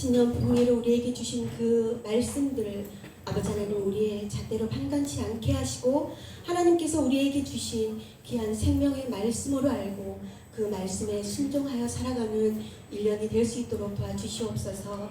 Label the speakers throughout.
Speaker 1: 신년 복리로 우리에게 주신 그 말씀들을 아버지 하나님 우리의 잣대로 판단치 않게 하시고 하나님께서 우리에게 주신 귀한 생명의 말씀으로 알고 그 말씀에 순종하여 살아가는 1년이 될 수 있도록 도와주시옵소서.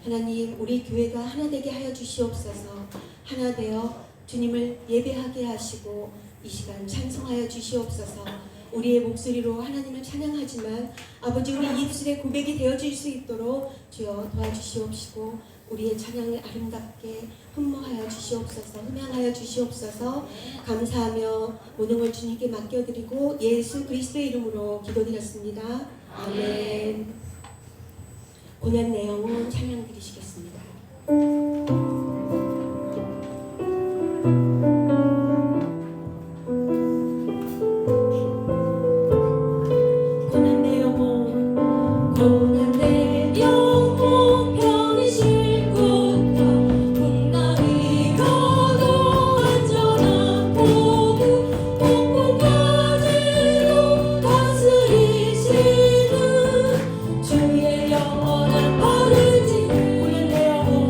Speaker 1: 하나님 우리 교회가 하나 되게 하여 주시옵소서. 하나 되어 주님을 예배하게 하시고 이 시간 찬송하여 주시옵소서. 우리의 목소리로 하나님을 찬양하지만 아버지 우리 입술의 고백이 되어질 수 있도록 주여 도와주시옵시고 우리의 찬양을 아름답게 흠모하여 주시옵소서. 흠양하여 주시옵소서. 감사하며 모든 걸 주님께 맡겨드리고 예수 그리스도의 이름으로 기도드렸습니다. 아멘. 고난 내용은 찬양 드리시겠습니다.
Speaker 2: 주의 영원한 버르지 오늘 내 영혼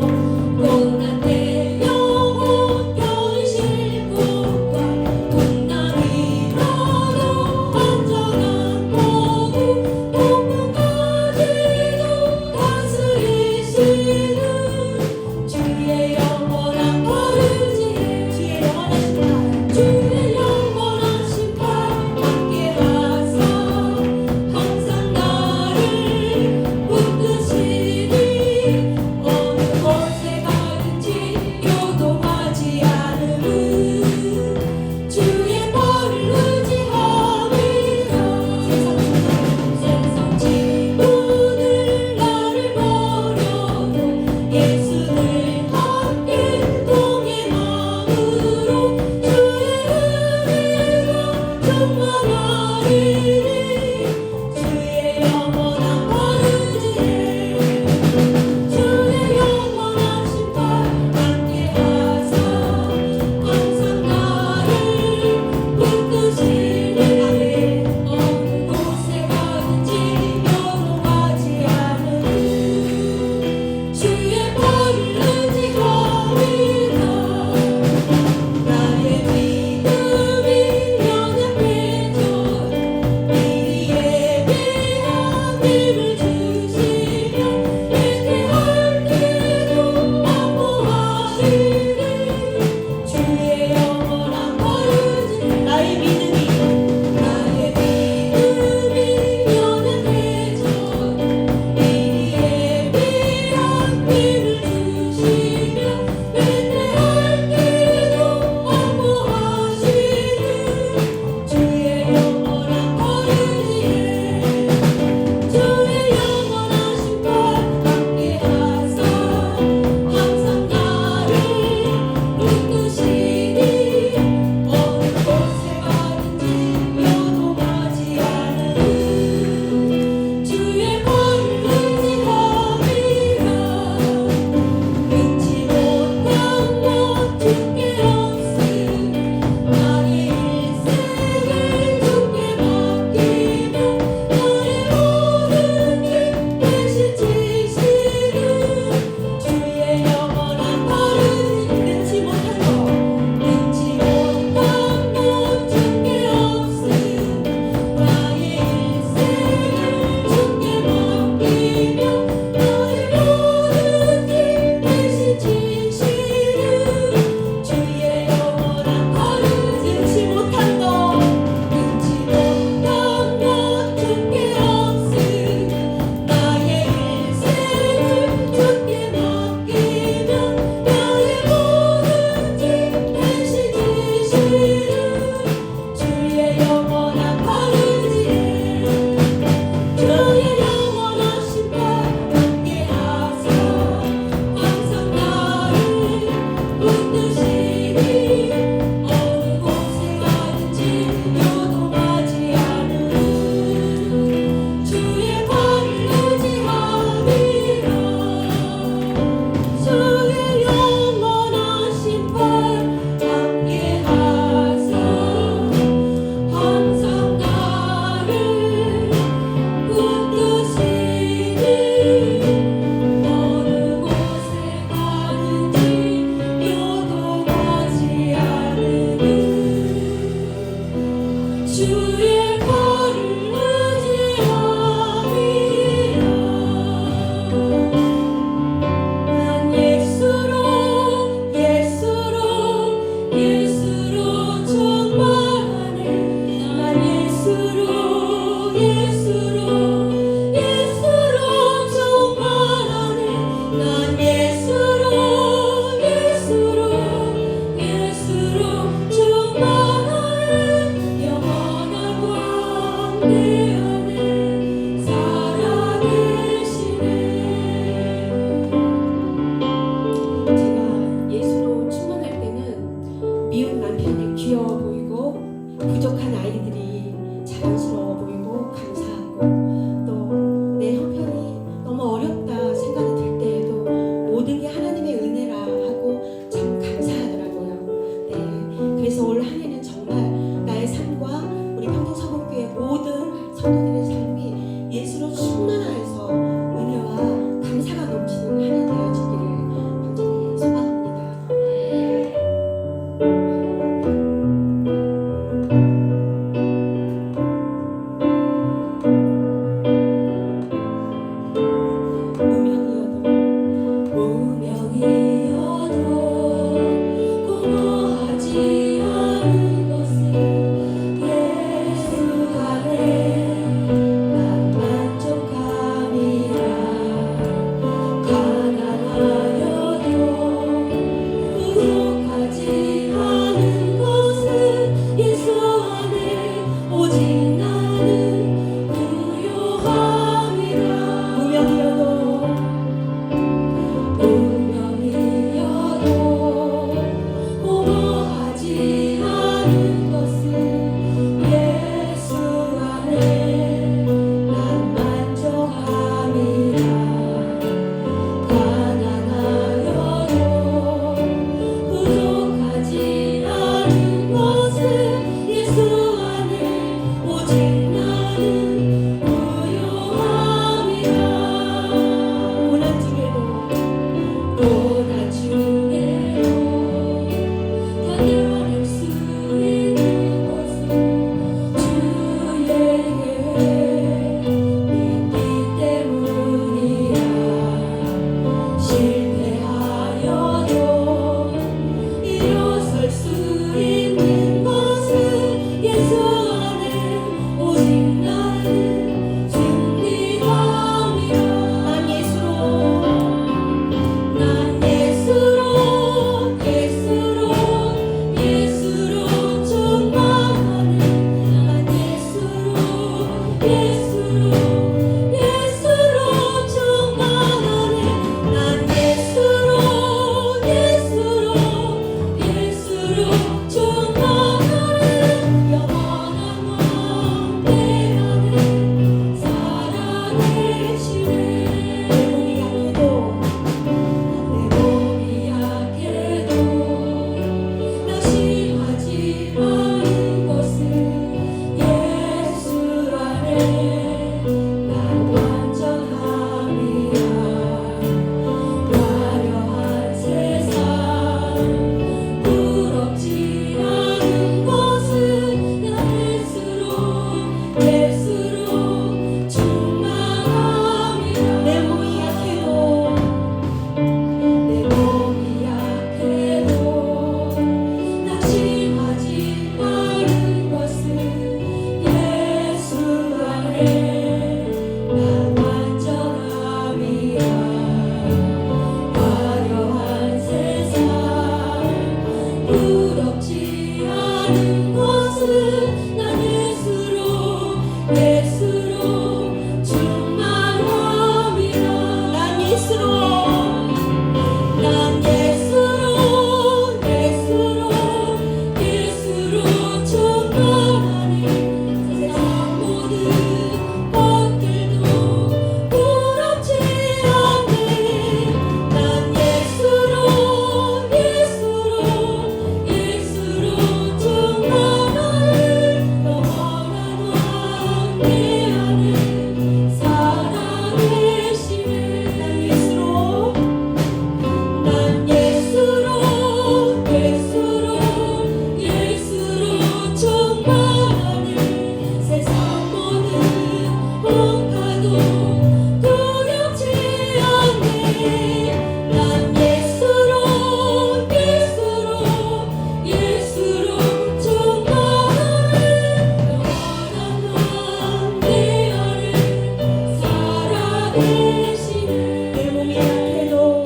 Speaker 1: 몸이 약해도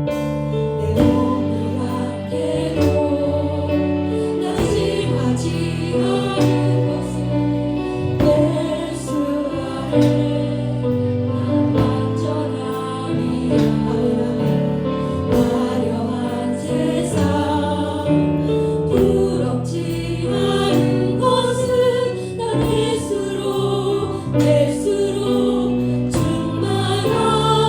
Speaker 1: 내 몸이 약해도 낙심하지 않은 것은 예수 안에 난 완전함이야. 화려한 세상 부럽지 않은 것은 난 예수로 충만함이라.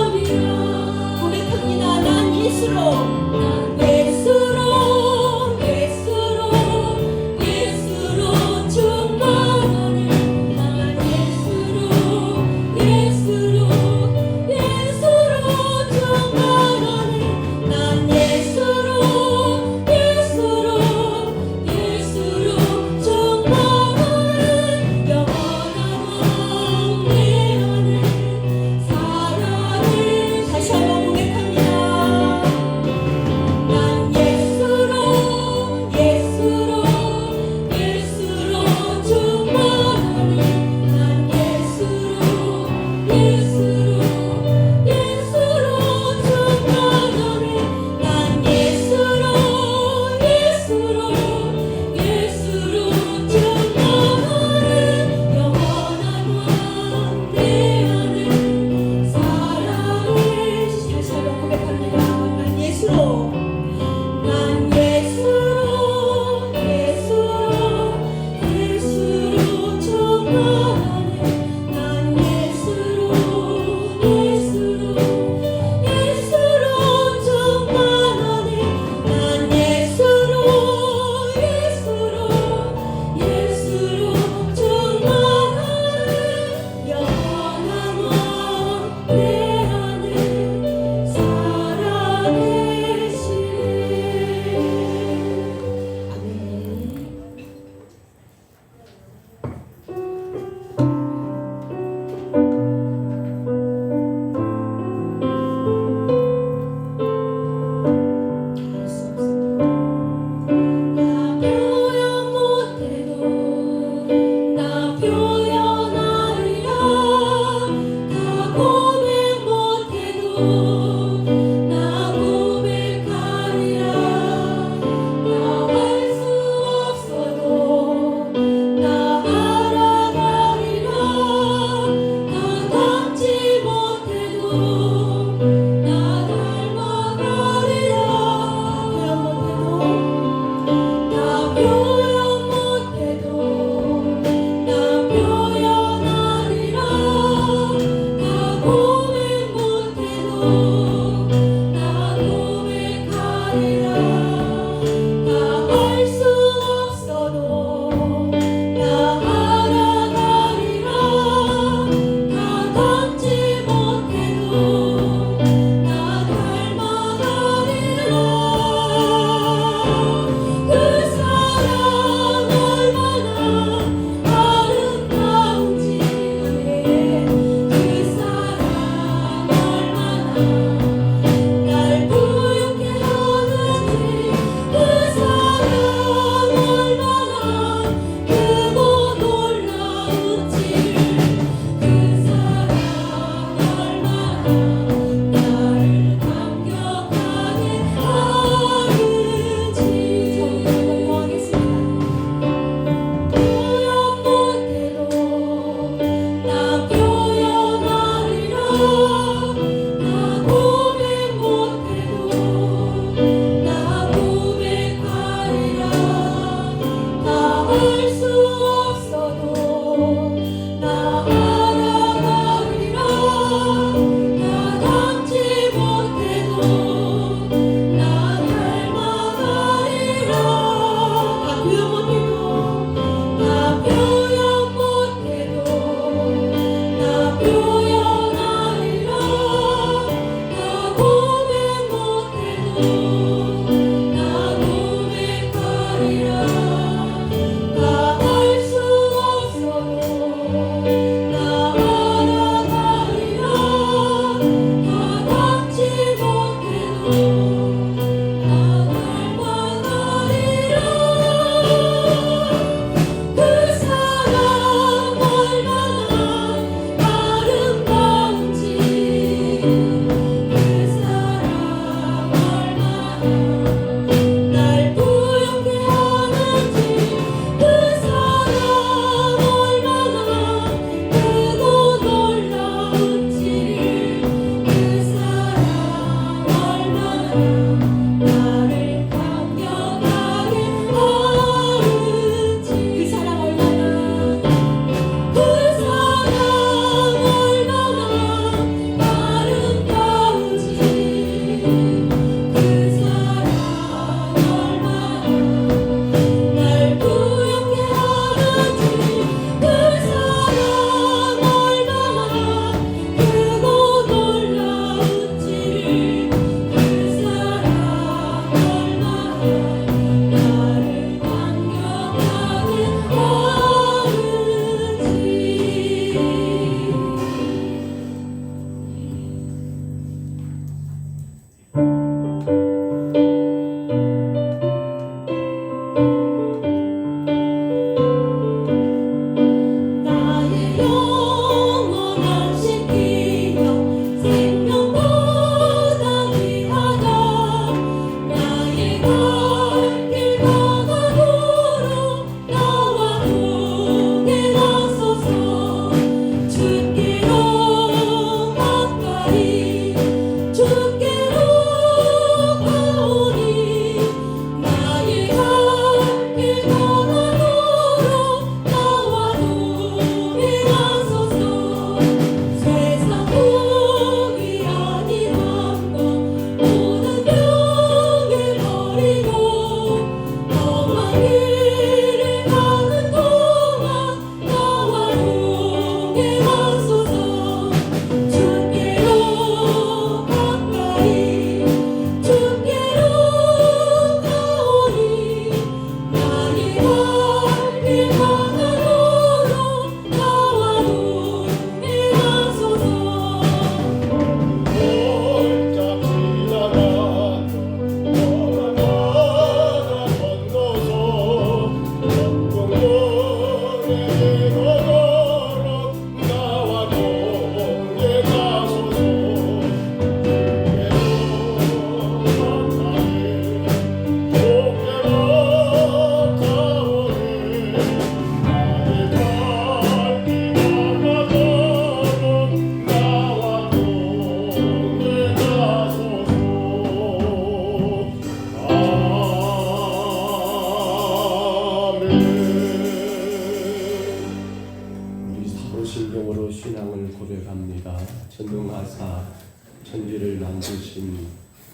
Speaker 2: 만드신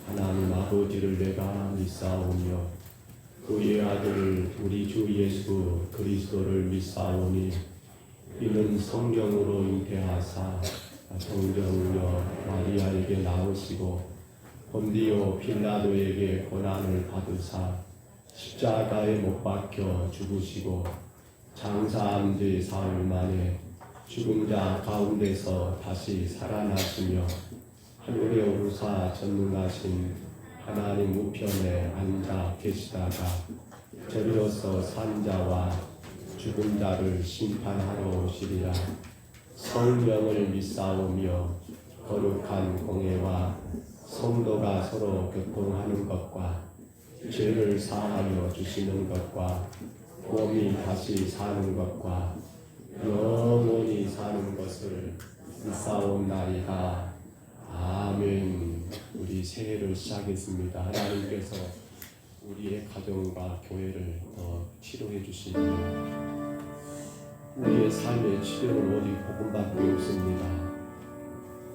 Speaker 2: 하나님 아버지를 내가 믿사오며 그의 아들 우리 주 예수 그리스도를 믿사오니 이는 성령으로 잉태하사 성령여 마리아에게 나오시고 본디오 빌라도에게 고난을 받으사 십자가에 못 박혀 죽으시고 장사한 지 사흘 만에 죽은 자 가운데서 다시 살아나시며 하늘에 오르사 전능하신 하나님 우편에 앉아 계시다가 저리로서 산 자와 죽은 자를 심판하러 오시리라. 성령을 믿사오며 거룩한 공회와 성도가 서로 교통하는 것과 죄를 사하여 주시는 것과 몸이 다시 사는 것과 영원히 사는 것을 믿사옵나이다. 아멘. 우리 새해를 시작했습니다. 하나님께서 우리의 가정과 교회를 더 치료해 주시며 우리의 삶의 치료는 오직 복음밖에 없습니다.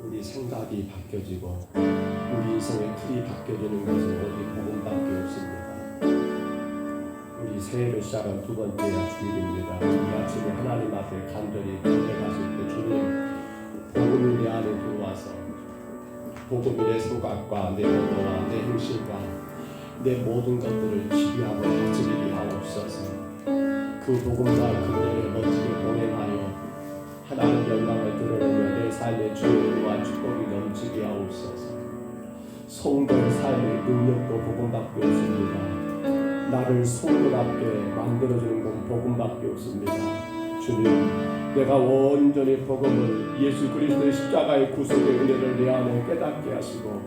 Speaker 2: 우리 생각이 바뀌어지고 우리 인생의 틀이 바뀌어지는 것은 오직 복음밖에 없습니다. 우리 새해를 시작한 두 번째 주일입니다. 이 아침에 하나님 앞에 간절히 고백하실 때 주님 복음이 내 안에 들어와서 복음이 내 소각과 내 언어와 내 행실과 내 모든 것들을 지배하고 다스리게 하옵소서. 그 복음과 그들을 멋지게 봉행하여 하나님 영광을 드러내며 내 삶의 주요와 축복이 넘치게 하옵소서. 성도의 삶의 능력도 복음밖에 없습니다. 나를 성도답게 만들어주는 건 복음밖에 없습니다. 주님, 내가 온전히 복음을 예수 그리스도의 십자가의 구속의 은혜를 내 안에 깨닫게 하시고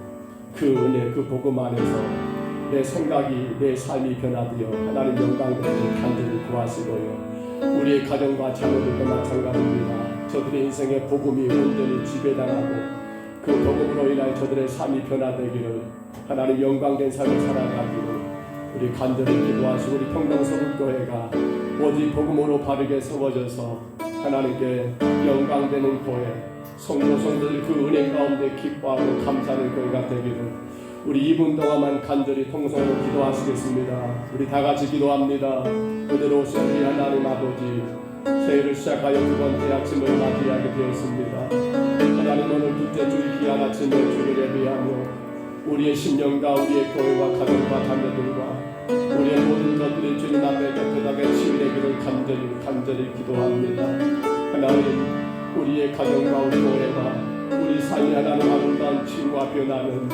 Speaker 2: 그 은혜 그 복음 안에서 내 생각이 내 삶이 변화되어 하나님 영광을 간절히 구하시고요. 우리의 가정과 자녀들도 마찬가지입니다. 저들의 인생의 복음이 온전히 지배당하고 그 복음으로 인하여 저들의 삶이 변화되기를 하나님 영광된 삶을 살아가기를 우리 간절히 기도하시고 우리 평강서울교회가 오직 복음으로 바르게 세워져서 하나님께 영광되는 교회 성도들 그 은혜 가운데 기뻐하고 감사하는 교회가 되기를 우리 2분 동안만 간절히 통성으로 기도하시겠습니다. 우리 다 같이 기도합니다. 그대로 오신 우리 하나님 아버지 새해를 시작하여 두 번째 아침을 맞이하게 되었습니다. 하나님 오늘 둘째 주일 귀한 아침에 주를 예배하며 우리의 심령과 우리의 교회와 가정과 자녀들과 우리의 모든 것들이 주님 앞에 깨끗하게 치유되기를 간절히 기도합니다. 하나님 우리의 가정과 우리 교회와 우리 삶이 하나님 아름다운 치유와 변화는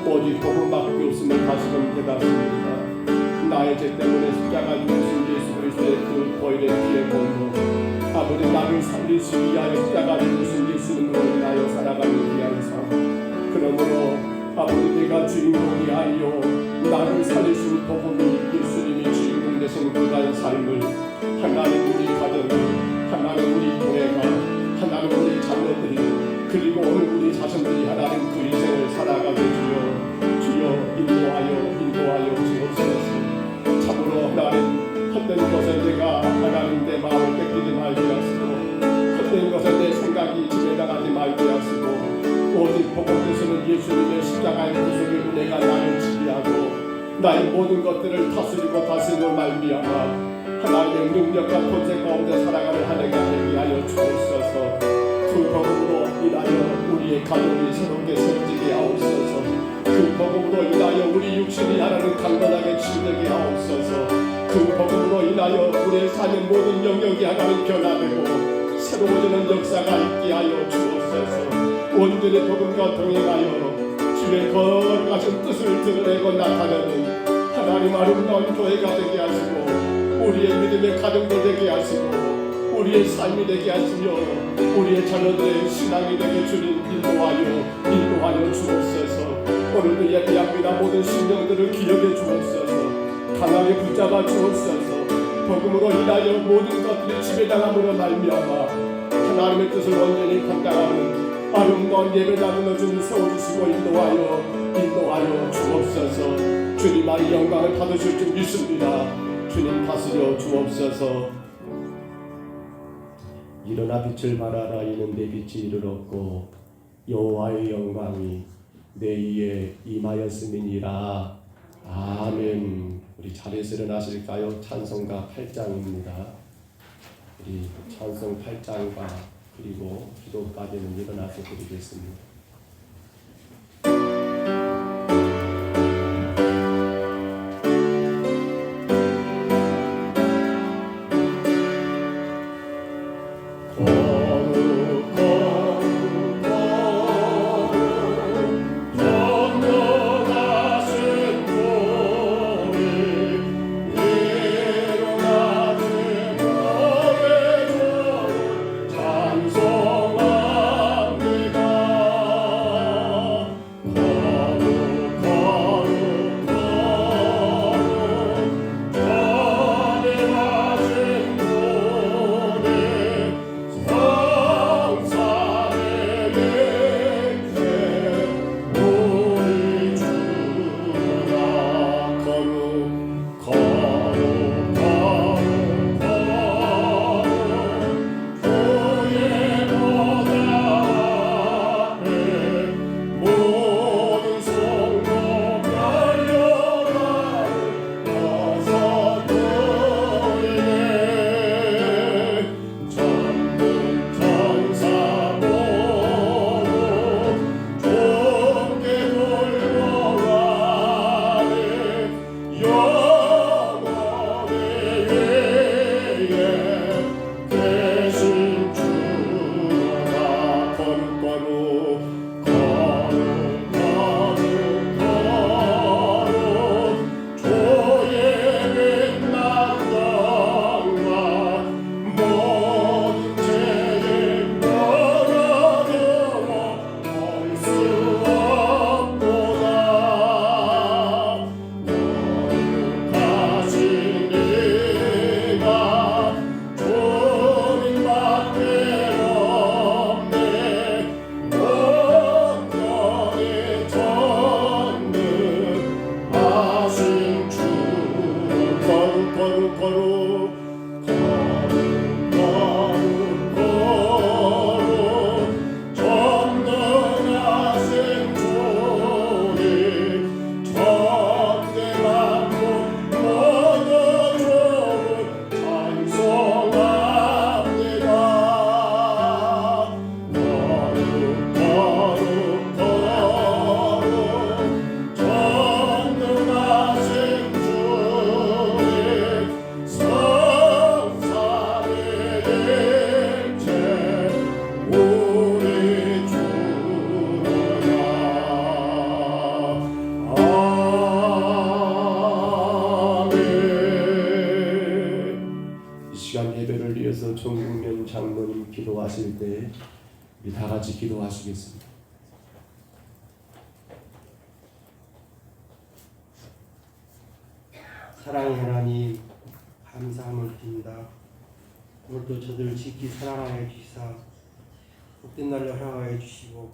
Speaker 2: 오직 복음밖에 없음을 다시금 깨닫습니다. 나의 죄 때문에 십자가 죽으신 예수 그리스도의 그 보혈의 피의 공로 아버지 나를 살리시기 위하여 십자가 죽으신 예수님으로 인하여 살아가는 귀한 삶 그러므로 아버지 내가 주인공이 아니요 나를 살리신 복음이 예수님이 주인공 되신 그간 삶을 하나님 우리 가정이 하나님 우리 교회가 하나님 우리 자녀들이 그리고 오늘 우리 자손들이 하나님 그 인생을 살아가게 주여 인도하여 주옵소서. 참으로 하나님 헛된 것을 내가 하나님 내 마음을 뺏기지 말게 하시고 헛된 것을 내 생각이 지배당하지 말게 하시고 오직 복음 되시는 예수님의 십자가의 구속의 은혜가 나를 지배하고 나의 모든 것들을 다스리고 다스림을 말미암아 하나님의 능력과 권세 가운데 살아가는 한 해가 되게 하여 주옵소서. 그 복음으로 인하여 우리의 가족이 새롭게 세워지게 하옵소서. 그 복음으로 인하여 우리 육신이 하나님 강건하게 치유되게 하옵소서. 그 복음으로 인하여 우리의 삶의 모든 영역이 하나님 변화되고 새로워지는 역사가 있게 하여 주옵소서. 온전히 복음과 동행하여 주의 거룩하신 뜻을 드러내고 나타내는 하나님 아름다운 교회가 되게 하시고 우리의 믿음의 가정도 되게 하시고 우리의 삶이 되게 하시며 우리의 자녀들의 신앙이 되게 주님 인도하여 주옵소서. 오늘도 예배합니다. 모든 심령들을 기억해 주옵소서. 강하게 붙잡아 주옵소서. 복음으로 인하여 모든 것들이 지배당함으로 말미암아 하나님의 뜻을 온전히 감당하는 아름다운 예배당을 주님 세워주시고 인도하여 주옵소서. 주님 아리 영광을 받으실 줄 믿습니다. 주님 다스려 주옵소서. 일어나 빛을 발하라 이는 내 빛이 이르렀고 여호와의 영광이 내 위에 임하였음이니라. 아멘. 우리 자리에서 일어나실까요? 찬송가 8장입니다. 우리 찬송 8장과 그리고 기도까지는 일어나서 드리겠습니다. 예배를 위해서 정국면 장로님 기도하실 때 우리 다 같이 기도하시겠습니다.
Speaker 3: 사랑의 하나님, 감사함을 드립니다. 오늘도 저들을 지키 사랑하여 주시사 복된 날을 허락하여 주시고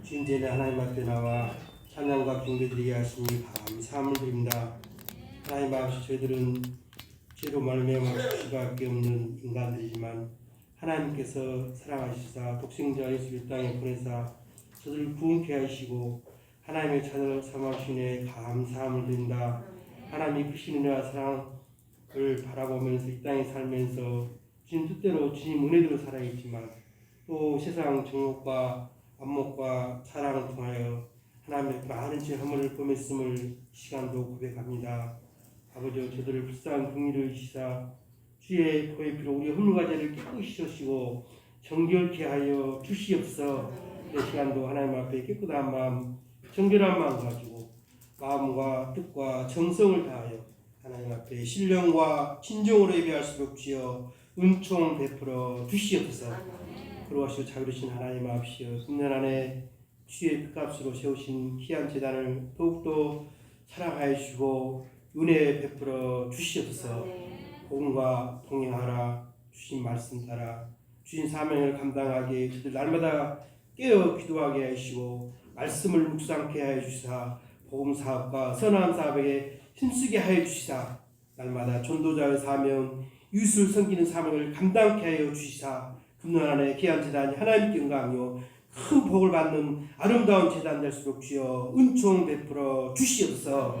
Speaker 3: 주인전에 하나님 앞에 나와 찬양과 경배드리게 하시니 감사함을 드립니다. 하나님 아버지, 저희들은 죄로 말미암아 죽을 수밖에 없는 인간들이지만 하나님께서 사랑하시사 독생자 예수를 땅에 보내사 저들을 구원케 하시고 하나님의 자녀를 삼으시네 감사함을 드립니다. 하나님이 크신 은혜와 사랑을 바라보면서 이 땅에 살면서 주님 뜻대로 주님 은혜대로 살아있지만 또 세상 정욕과 안목과 사랑을 통하여 하나님의 많은 죄 허물을 범했음을 시간도 고백합니다. 아버지, 저들을 불쌍한 긍휼을 주시사 주의 보혈 피로 우리 허물과 죄를 깨끗이 씻으시고 정결케 하여 주시옵소서. 이 시간도 하나님 앞에 깨끗한 마음, 정결한 마음 가지고 마음과 뜻과 정성을 다하여 하나님 앞에 신령과 진정으로 예배할 수 없지요 은총 베풀어 주시옵소서. 그러하시고 자비로우신 하나님 앞이시여 3년 안에 주의 뜻값으로 세우신 귀한 제단을 더욱더 사랑하여 주시고 은혜 베풀어 주시옵소서. 복음과 동행하라. 주신 말씀 따라 주신 사명을 감당하게 저들 날마다 깨어 기도하게 하시고 말씀을 묵상케 하여 주시사 복음 사업과 선한 사업에 힘쓰게 하여 주시사 날마다 전도자의 사명, 이웃을 섬기는 사명을 감당케 하여 주시사 금년 안에 귀한 제단이 하나님께 영광이요 큰 복을 받는 아름다운 제단 될수록 주여 은총 베풀어 주시옵소서.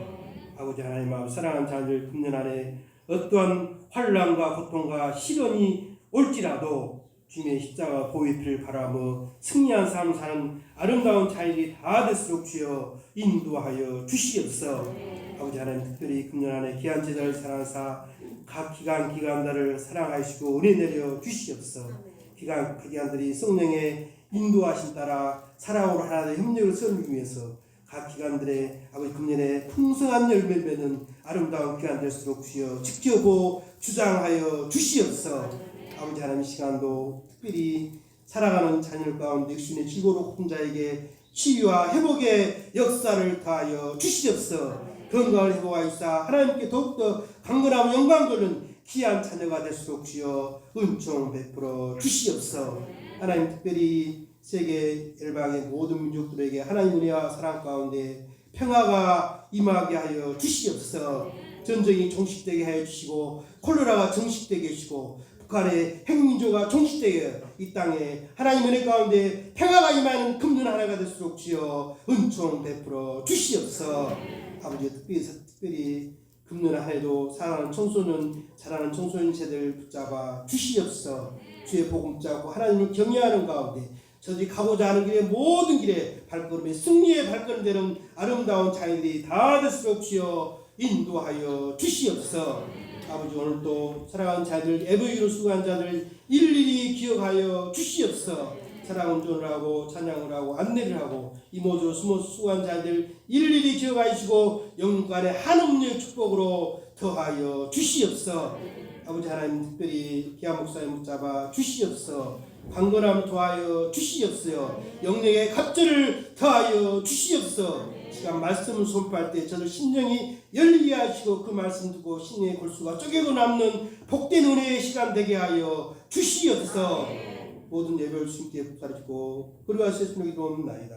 Speaker 3: 아버지 하나님 아버지 사랑하는 자녀들 금년 안에 어떠한 환난과 고통과 시련이 올지라도 주님의 십자가 보혈을 바라며 승리한 삶을 사는 아름다운 자녀들이 다 될수록 주여 인도하여 주시옵소서. 아버지 하나님 특별히 금년 안에 귀한 제자를 사랑하사 각 기관들을 사랑하시고 은혜 내려 주시옵소서. 그 기관들이 성령의 인도하신 따라 사랑으로 하나의 협력을 세우기 위해서 각 기관들의 아버지 금년에 풍성한 열매를 맺는 아름다운 기관 될수록 주여 지켜보 주장하여 주시옵소서. 아버지 하나님 시간도 특별히 살아가는 자녀들 가운데 육신의 지고로 혼자에게 치유와 회복의 역사를 더하여 주시옵소서. 건강을 회복하시사 하나님께 더욱더 강건하고 영광 돌는 귀한 자녀가 될수록 주여 은총 베풀어 주시옵소서. 하나님 특별히 세계 열방의 모든 민족들에게 하나님 은혜와 사랑 가운데 평화가 임하게 하여 주시옵소서. 전쟁이 종식되게 하여 주시고 콜레라가 정식되게 하시고 북한의 핵민주가 종식되게 이 땅에 하나님 은혜 가운데 평화가 임하는 금년 하나가 될수록 주여 은총 베풀어 주시옵소서. 아버지 특별히 금년 한 해도 사랑하는 청소년 자라는 청소년 세대를 붙잡아 주시옵소서. 주의 복음 잡고 하나님을 경외하는 가운데 저들이 가고자 하는 길의 모든 길에 발걸음에 승리의 발걸음 되는 아름다운 자녀들이 다 될수록 주여 인도하여 주시옵소서. 아버지 오늘도 사랑하는 자들 에브이로 수고한 자들 일일이 기억하여 주시옵소서. 사랑 운전을 하고 찬양을 하고 안내를 하고 이모저모 숨어서 수고한 자들 일일이 기억하시고 영간의 한없는 축복으로 더하여 주시옵소서. 아버지 하나님 특별히 기아 목사님 붙잡아 주시옵소서. 강건함 더하여 주시옵소서. 영령의 갑절을 더하여 주시옵소서. 시간 말씀을 선포할 때 저들 심령이 열리게 하시고 그 말씀 듣고 신의 골수가 쪼개고 남는 복된 은혜의 시간 되게 하여 주시옵소서. 모든 예배를 주님께 부탁드리고 그리고 하시는 기도옵나이다.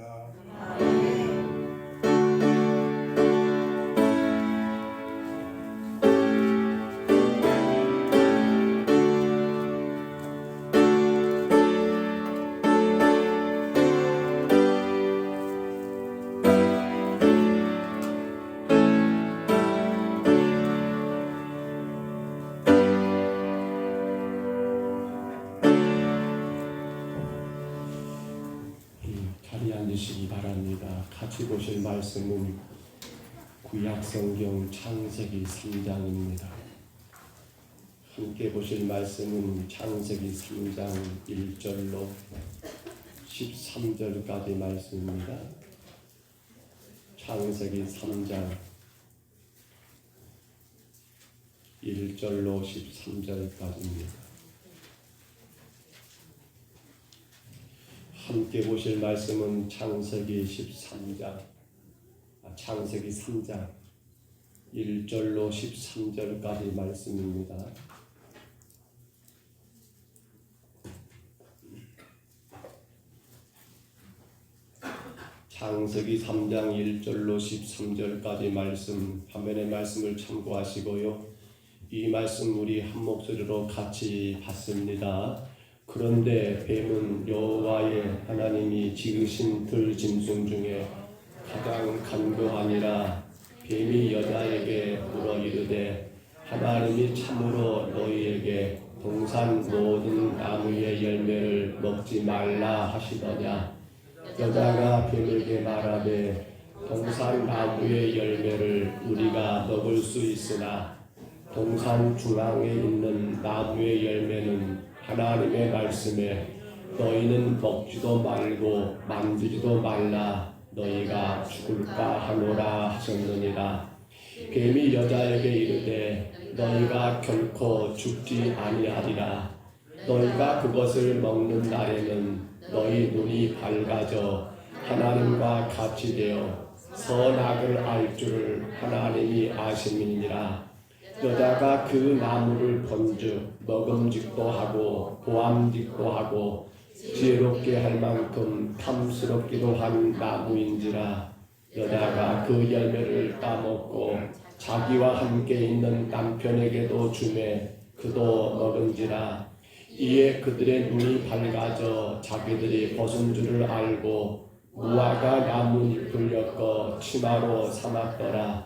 Speaker 2: 앉으시기 바랍니다. 같이 보실 말씀은 구약성경 창세기 3장입니다. 함께 보실 말씀은 창세기 3장 1절로 13절까지 말씀입니다. 창세기 3장 1절로 13절까지입니다. 함께 보실 말씀은 창세기 3장 1절로 13절까지 말씀입니다. 창세기 3장 1절로 13절까지 말씀, 화면의 말씀을 참고하시고요. 이 말씀 우리 한 목소리로 같이 받습니다. 그런데 뱀은 여호와의 하나님이 지으신 들짐승 중에 가장 간교하니라. 뱀이 여자에게 물어 이르되 하나님이 참으로 너희에게 동산 모든 나무의 열매를 먹지 말라 하시더냐. 여자가 뱀에게 말하되 동산 나무의 열매를 우리가 먹을 수 있으나 동산 중앙에 있는 나무의 열매는 하나님의 말씀에 너희는 먹지도 말고 만지지도 말라 너희가 죽을까 하노라 하셨느니라. 뱀이 여자에게 이르되 너희가 결코 죽지 아니하리라. 너희가 그것을 먹는 날에는 너희 눈이 밝아져 하나님과 같이 되어 선악을 알 줄을 하나님이 아심이니라. 여자가 그 나무를 본즉 먹음직도 하고 보암직도 하고 지혜롭게 할 만큼 탐스럽기도 한 나무인지라. 여자가 그 열매를 따먹고 자기와 함께 있는 남편에게도 주매 그도 먹은지라. 이에 그들의 눈이 밝아져 자기들이 벗은 줄을 알고 무화과 나뭇잎을 엮어 치마로 삼았더라.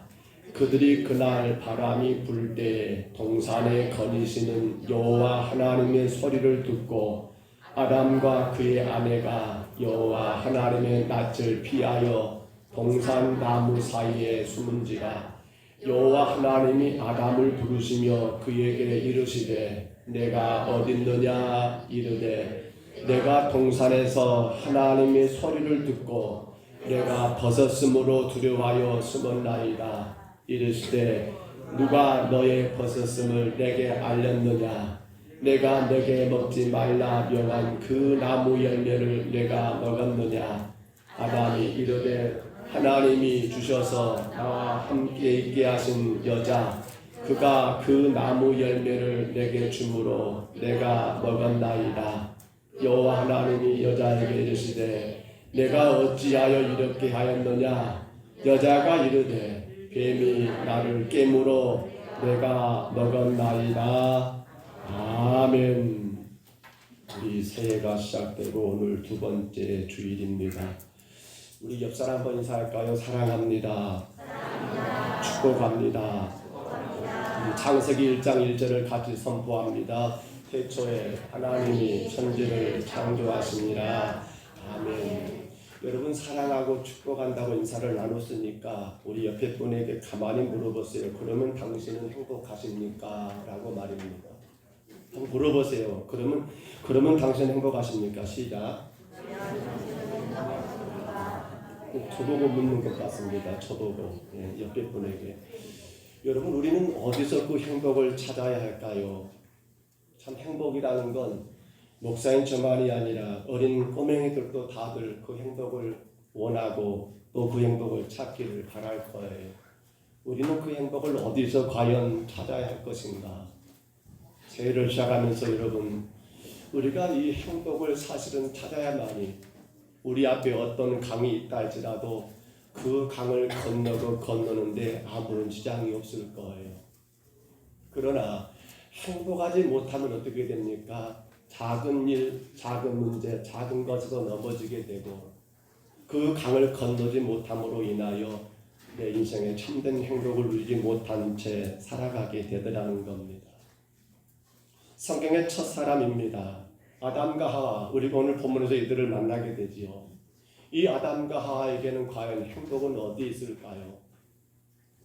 Speaker 2: 그들이 그날 바람이 불 때에 동산에 거니시는 여호와 하나님의 소리를 듣고 아담과 그의 아내가 여호와 하나님의 낯을 피하여 동산 나무 사이에 숨은지라. 여호와 하나님이 아담을 부르시며 그에게 이르시되 내가 어딨느냐 이르되 내가 동산에서 하나님의 소리를 듣고 내가 벗었으므로 두려워하여 숨었나이다. 이르시되 누가 너의 벗었음을 내게 알렸느냐. 내가 내게 먹지 말라 명한 그 나무 열매를 내가 먹었느냐. 아담이 이르되 하나님이 주셔서 나와 함께 있게 하신 여자 그가 그 나무 열매를 내게 주므로 내가 먹었나이다. 여호와 하나님이 여자에게 이르시되 내가 어찌하여 이렇게 하였느냐. 여자가 이르되 뱀이 나를 깨물어 내가 먹었나이다. 아멘. 우리 새해가 시작되고 오늘 두 번째 주일입니다. 우리 옆 사람 한번 인사할까요? 사랑합니다. 축복합니다. 창세기 1장 1절을 같이 선포합니다. 태초에 하나님이 천지를 창조하시니라. 아멘. 여러분 사랑하고 축복한다고 인사를 나눴으니까 우리 옆에 분에게 가만히 물어보세요. 그러면 당신은 행복하십니까? 라고 말입니다. 한번 물어보세요. 그러면 당신 행복하십니까? 시작. 저보고 묻는 것 같습니다. 저보고 옆에 분에게. 여러분 우리는 어디서 그 행복을 찾아야 할까요? 참 행복이라는 건 목사인 저만이 아니라 어린 꼬맹이들도 다들 그 행복을 원하고 또 그 행복을 찾기를 바랄 거예요. 우리는 그 행복을 어디서 과연 찾아야 할 것인가? 새해를 시작하면서 여러분 우리가 이 행복을 사실은 찾아야만이 우리 앞에 어떤 강이 있다 할지라도 그 강을 건너는데 아무런 지장이 없을 거예요. 그러나 행복하지 못하면 어떻게 됩니까? 작은 일, 작은 문제, 작은 것으로 넘어지게 되고 그 강을 건너지 못함으로 인하여 내 인생에 참된 행복을 누리지 못한 채 살아가게 되더라는 겁니다. 성경의 첫 사람입니다. 아담과 하와, 우리가 오늘 본문에서 이들을 만나게 되지요. 이 아담과 하와에게는 과연 행복은 어디 있을까요?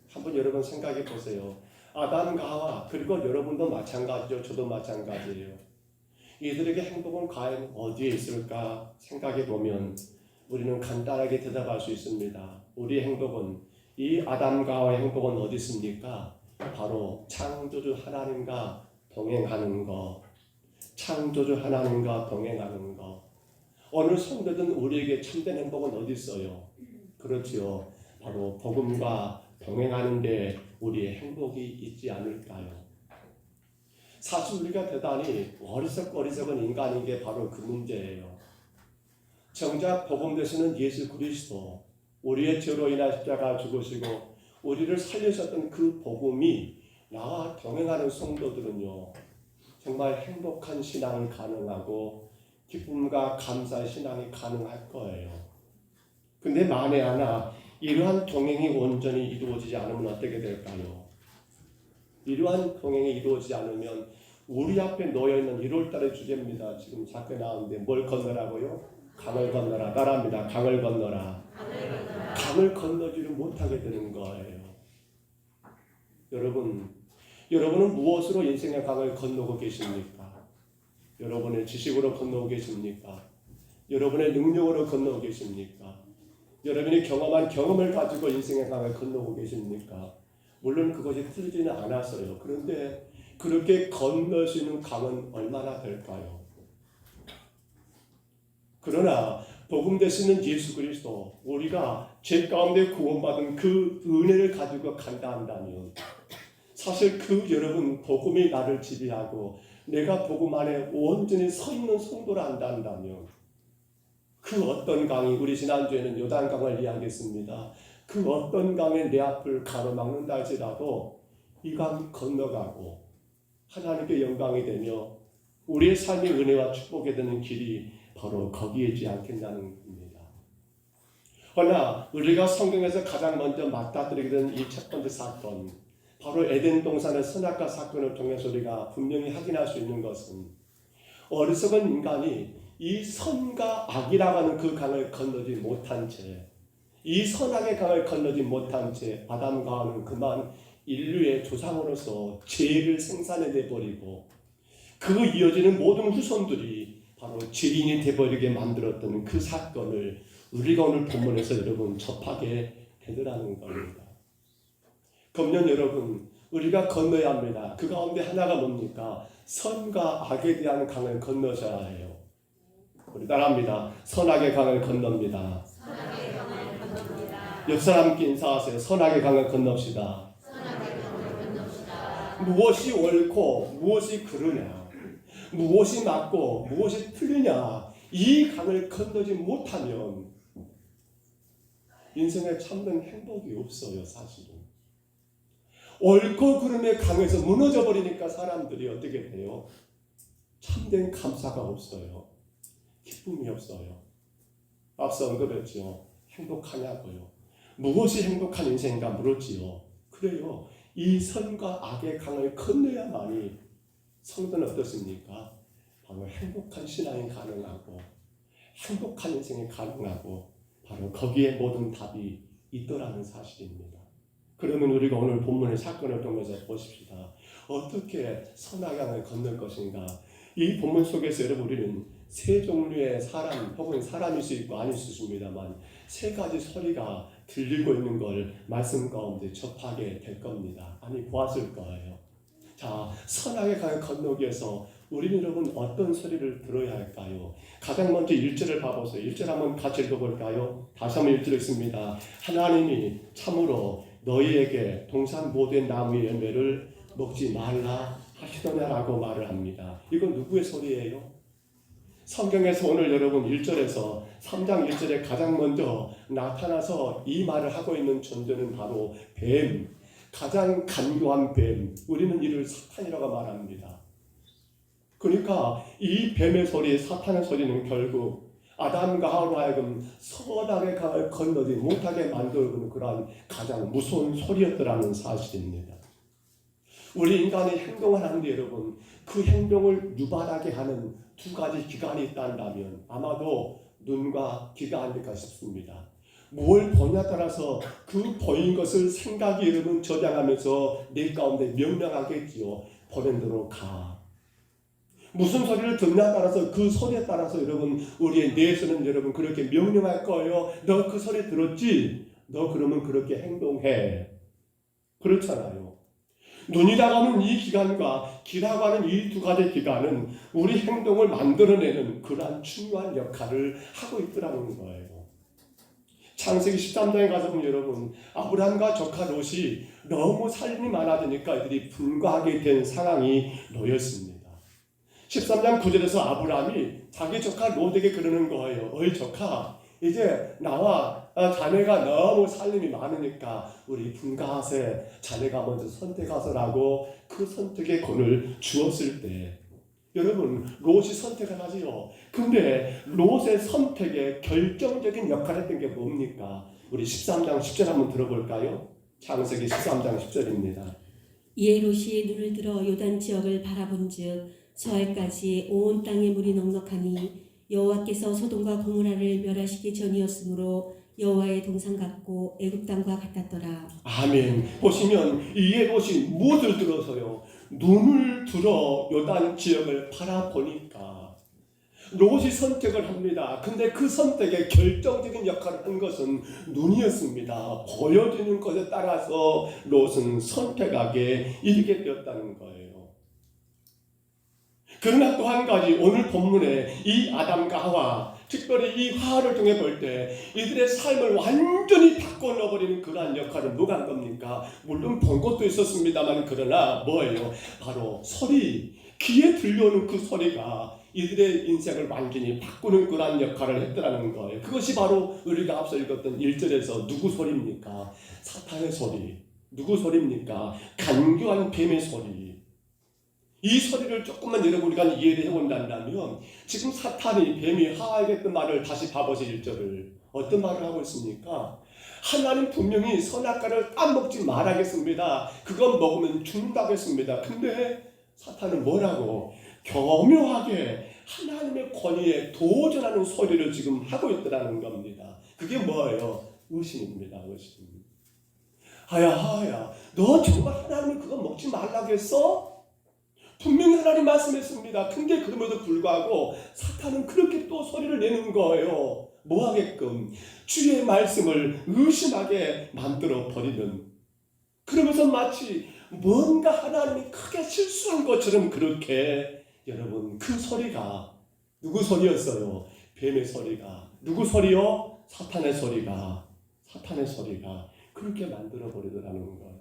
Speaker 2: 한번 여러분 생각해 보세요. 아담과 하와, 그리고 여러분도 마찬가지죠. 저도 마찬가지예요. 이들에게 행복은 과연 어디에 있을까 생각해 보면 우리는 간단하게 대답할 수 있습니다. 우리의 행복은, 이 아담과 하와의 행복은 어디 있습니까? 바로 창조주 하나님과 동행하는 것. 창조주 하나님과 동행하는 것. 어느 성도든 우리에게 참된 행복은 어디 있어요? 그렇지요. 바로 복음과 동행하는데 우리의 행복이 있지 않을까요? 사실 우리가 대단히 어리석은 인간인 게 바로 그 문제예요. 정작 복음 되시는 예수 그리스도, 우리의 죄로 인한 십자가 죽으시고 우리를 살리셨던 그 복음이 나와 동행하는 성도들은요, 정말 행복한 신앙이 가능하고 기쁨과 감사의 신앙이 가능할 거예요. 근데 만에 하나 이러한 동행이 온전히 이루어지지 않으면 어떻게 될까요? 이러한 동행이 이루어지지 않으면 우리 앞에 놓여있는 1월달의 주제입니다. 지금 작게 나왔는데 뭘 건너라고요? 강을 건너라. 따라합니다. 강을 건너라. 강을 건너지를 못하게 되는 거예요. 여러분은 무엇으로 인생의 강을 건너고 계십니까? 여러분의 지식으로 건너고 계십니까? 여러분의 능력으로 건너고 계십니까? 여러분이 경험한 경험을 가지고 인생의 강을 건너고 계십니까? 물론 그것이 틀리지는 않았어요. 그런데 그렇게 건너시는 강은 얼마나 될까요? 그러나 복음 되시는 예수 그리스도, 우리가 죄 가운데 구원받은 그 은혜를 가지고 간다 한다면, 사실 그 여러분 복음이 나를 지배하고 내가 복음 안에 온전히 서 있는 성도라 한다면, 그 어떤 강이, 우리 지난주에는 요단강을 이야기했습니다. 그 어떤 강에 내 앞을 가로막는다 할지라도 이 강 건너가고 하나님께 영광이 되며 우리의 삶의 은혜와 축복에 되는 길이 바로 거기에 있지 않겠냐는 겁니다. 그러나 우리가 성경에서 가장 먼저 맞닥뜨리게 된 이 첫 번째 사건, 바로 에덴 동산의 선악과 사건을 통해서 우리가 분명히 확인할 수 있는 것은 어리석은 인간이 이 선과 악이라고 하는 그 강을 건너지 못한 채, 이 선악의 강을 건너지 못한 채 아담과 하와는 그만 인류의 조상으로서 죄를 생산해 버리고 그 이어지는 모든 후손들이 바로 죄인이 되어버리게 만들었던 그 사건을 우리가 오늘 본문에서 여러분 접하게 되더라는 겁니다. 금년 여러분, 우리가 건너야 합니다. 그 가운데 하나가 뭡니까? 선과 악에 대한 강을 건너셔야 해요. 우리 따라합니다. 선악의 강을 건넙니다. 옆 사람께 인사하세요. 선악의 강을 건넙시다. 무엇이 옳고 무엇이 그르냐, 무엇이 맞고 무엇이 틀리냐, 이 강을 건너지 못하면 인생에 참된 행복이 없어요. 사실은 옳고 그름의 강에서 무너져 버리니까 사람들이 어떻게 돼요? 참된 감사가 없어요. 기쁨이 없어요. 앞서 언급했죠. 행복하냐고요. 무엇이 행복한 인생인가 물었지요. 그래요. 이 선과 악의 강을 건너야만이 성도는 어떻습니까? 바로 행복한 신앙이 가능하고 행복한 인생이 가능하고 바로 거기에 모든 답이 있더라는 사실입니다. 그러면 우리가 오늘 본문의 사건을 통해서 보십시다. 어떻게 선악의 강을 건널 것인가? 이 본문 속에서 여러분 우리는 세 종류의 사람 혹은 사람일 수 있고 아닐 수 있습니다만 세 가지 소리가 들리고 있는 걸 말씀 가운데 접하게 될 겁니다. 아니 보았을 거예요. 자, 선악의 강을 건너기 위해서 우리는 여러분 어떤 소리를 들어야 할까요? 가장 먼저 1절을 봐보세요. 1절 한번 같이 읽어볼까요? 다시 한번 1절 읽습니다. 하나님이 참으로 너희에게 동산 모든 나무의 열매를 먹지 말라 하시더냐라고 말을 합니다. 이건 누구의 소리예요? 성경에서 오늘 여러분 1절에서 3장 1절에 가장 먼저 나타나서 이 말을 하고 있는 존재는 바로 뱀, 가장 간교한 뱀, 우리는 이를 사탄이라고 말합니다. 그러니까 이 뱀의 소리, 사탄의 소리는 결국 아담과 하와로 하여금 선악의 강을 건너지 못하게 만들어주는 그러한 가장 무서운 소리였더라는 사실입니다. 우리 인간이 행동을 하는데 여러분 그 행동을 유발하게 하는 두 가지 기관이 있다면 아마도 눈과 귀가 아닐까 싶습니다. 뭘 보냐에 따라서 그 보인 것을 생각이 여러분 저장하면서 내 가운데 명령하겠지요. 보낸 대로 가. 무슨 소리를 듣냐에 따라서 그 소리에 따라서 여러분 우리의 뇌에서는 여러분 그렇게 명령할 거예요. 너 그 소리 들었지? 너 그러면 그렇게 행동해. 그렇잖아요. 눈이라고 하는 이 기관과 귀라고 하는 이 두 가지 기관은 우리 행동을 만들어내는 그러한 중요한 역할을 하고 있더라는 거예요. 창세기 13장에 가서 보면 여러분 아브라함과 조카 롯이 너무 살림이 많아지니까 이들이 분가하게 된 상황이 놓였습니다. 13장 9절에서 아브라함이 자기 조카 롯에게 그러는 거예요. 어이 조카, 이제 나와 자네가 너무 살림이 많으니까 우리 분가하세. 자네가 먼저 선택하세라고 그 선택의 권을 주었을 때 여러분 롯이 선택을 하지요. 근데 롯의 선택에 결정적인 역할을 했던 게 뭡니까? 우리 13장 10절 한번 들어볼까요? 창세기 13장 10절입니다.
Speaker 4: 이에 롯이 눈을 들어 요단 지역을 바라본즉 서해까지 온 땅에 물이 넉넉하니 여호와께서 소돔과 고모라를 멸하시기 전이었으므로 여호와의 동산 같고 애굽 땅과 같았더라.
Speaker 2: 아멘. 보시면 이에 롯이 무엇을 들어서요? 눈을 들어 요단 지역을 바라보니까 롯이 선택을 합니다. 근데 그 선택에 결정적인 역할을 한 것은 눈이었습니다. 보여지는 것에 따라서 롯은 선택하게 이르게 되었다는 거예요. 그러나 또 한 가지 오늘 본문에 이 아담과 하와 특별히 이 화를 통해 볼 때 이들의 삶을 완전히 바꿔놓아버리는 그러한 역할을 누가 한 겁니까? 물론 본 것도 있었습니다만 그러나 뭐예요? 바로 소리, 귀에 들려오는 그 소리가 이들의 인생을 완전히 바꾸는 그러한 역할을 했더라는 거예요. 그것이 바로 우리가 앞서 읽었던 1절에서 누구 소리입니까? 사탄의 소리. 누구 소리입니까? 간교한 뱀의 소리. 이 소리를 조금만 여러분과 이해를 해본다면 지금 사탄이 뱀이 하와에게 했던 말을 다시 봐보세요. 1절을 어떤 말을 하고 있습니까? 하나님 분명히 선악과를 따먹지 말라겠습니다. 그건 먹으면 죽는다고 했습니다. 근데 사탄은 뭐라고? 교묘하게 하나님의 권위에 도전하는 소리를 지금 하고 있더라는 겁니다. 그게 뭐예요? 의심입니다. 의심. 하야 너 정말 하나님이 그거 먹지 말라고 했어? 분명히 하나님 말씀했습니다. 근데 그럼에도 불구하고 사탄은 그렇게 또 소리를 내는 거예요. 뭐 하게끔? 주의 말씀을 의심하게 만들어 버리는, 그러면서 마치 뭔가 하나님이 크게 실수한 것처럼 그렇게, 여러분 그 소리가 누구 소리였어요? 뱀의 소리가. 누구 소리요? 사탄의 소리가. 사탄의 소리가 그렇게 만들어 버리더라는 거예요.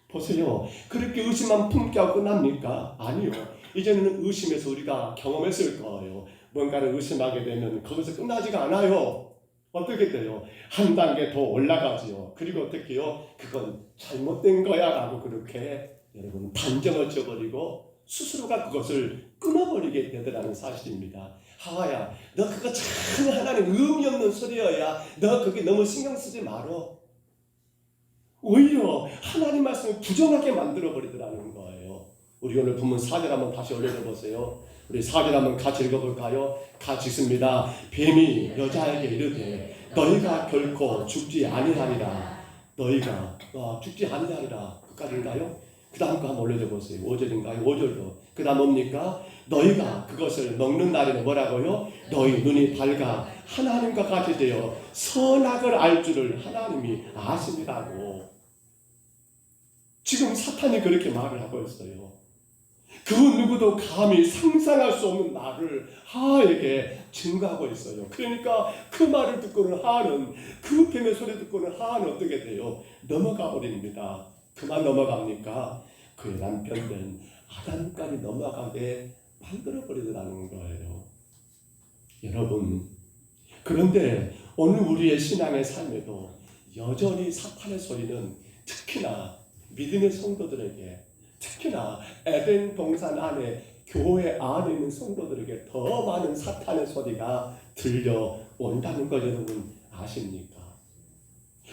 Speaker 2: 보세요. 그렇게 의심만 품게 하고 끝납니까? 아니요. 이제는 의심에서 우리가 경험했을 거예요. 뭔가를 의심하게 되면 거기서 끝나지가 않아요. 어떻게 돼요? 한 단계 더 올라가지요. 그리고 어떻게 해요? 그건 잘못된 거야 라고 그렇게 여러분 단정을 지어버리고 스스로가 그것을 끊어버리게 되더라는 사실입니다. 하와야, 너 그거 참 하나님 의미 없는 소리여야 너 그게 너무 신경 쓰지 말어. 오히려 하나님 말씀을 부정하게 만들어버리더라는 거예요. 우리 오늘 본문 4절 한번 다시 올려보세요. 우리 4절 한번 같이 읽어볼까요? 같이 읽습니다. 뱀이 여자에게 이르되 너희가 결코 죽지 아니하리라. 너희가 죽지 아니하리라. 끝까지인가요? 그 다음 거 한번 올려보세요. 5절인가요? 5절도. 그 다음 뭡니까? 너희가 그것을 먹는 날에는 뭐라고요? 너희 눈이 밝아 하나님과 같이 되어 선악을 알 줄을 하나님이 아심이라고. 지금 사탄이 그렇게 말을 하고 있어요. 그 누구도 감히 상상할 수 없는 말을 하와에게 증거하고 있어요. 그러니까 그 말을 듣고는 하와는, 그 뱀의 소리 듣고는 하와는 어떻게 돼요? 넘어가 버립니다. 그만 넘어갑니까? 그의 남편된 아담까지 넘어가게 만들어 버리더라는 거예요. 여러분, 그런데 오늘 우리의 신앙의 삶에도 여전히 사탄의 소리는 특히나 믿음의 성도들에게, 특히나 에덴 동산 안에 교회 안에 있는 성도들에게 더 많은 사탄의 소리가 들려온다는 것 여러분 아십니까?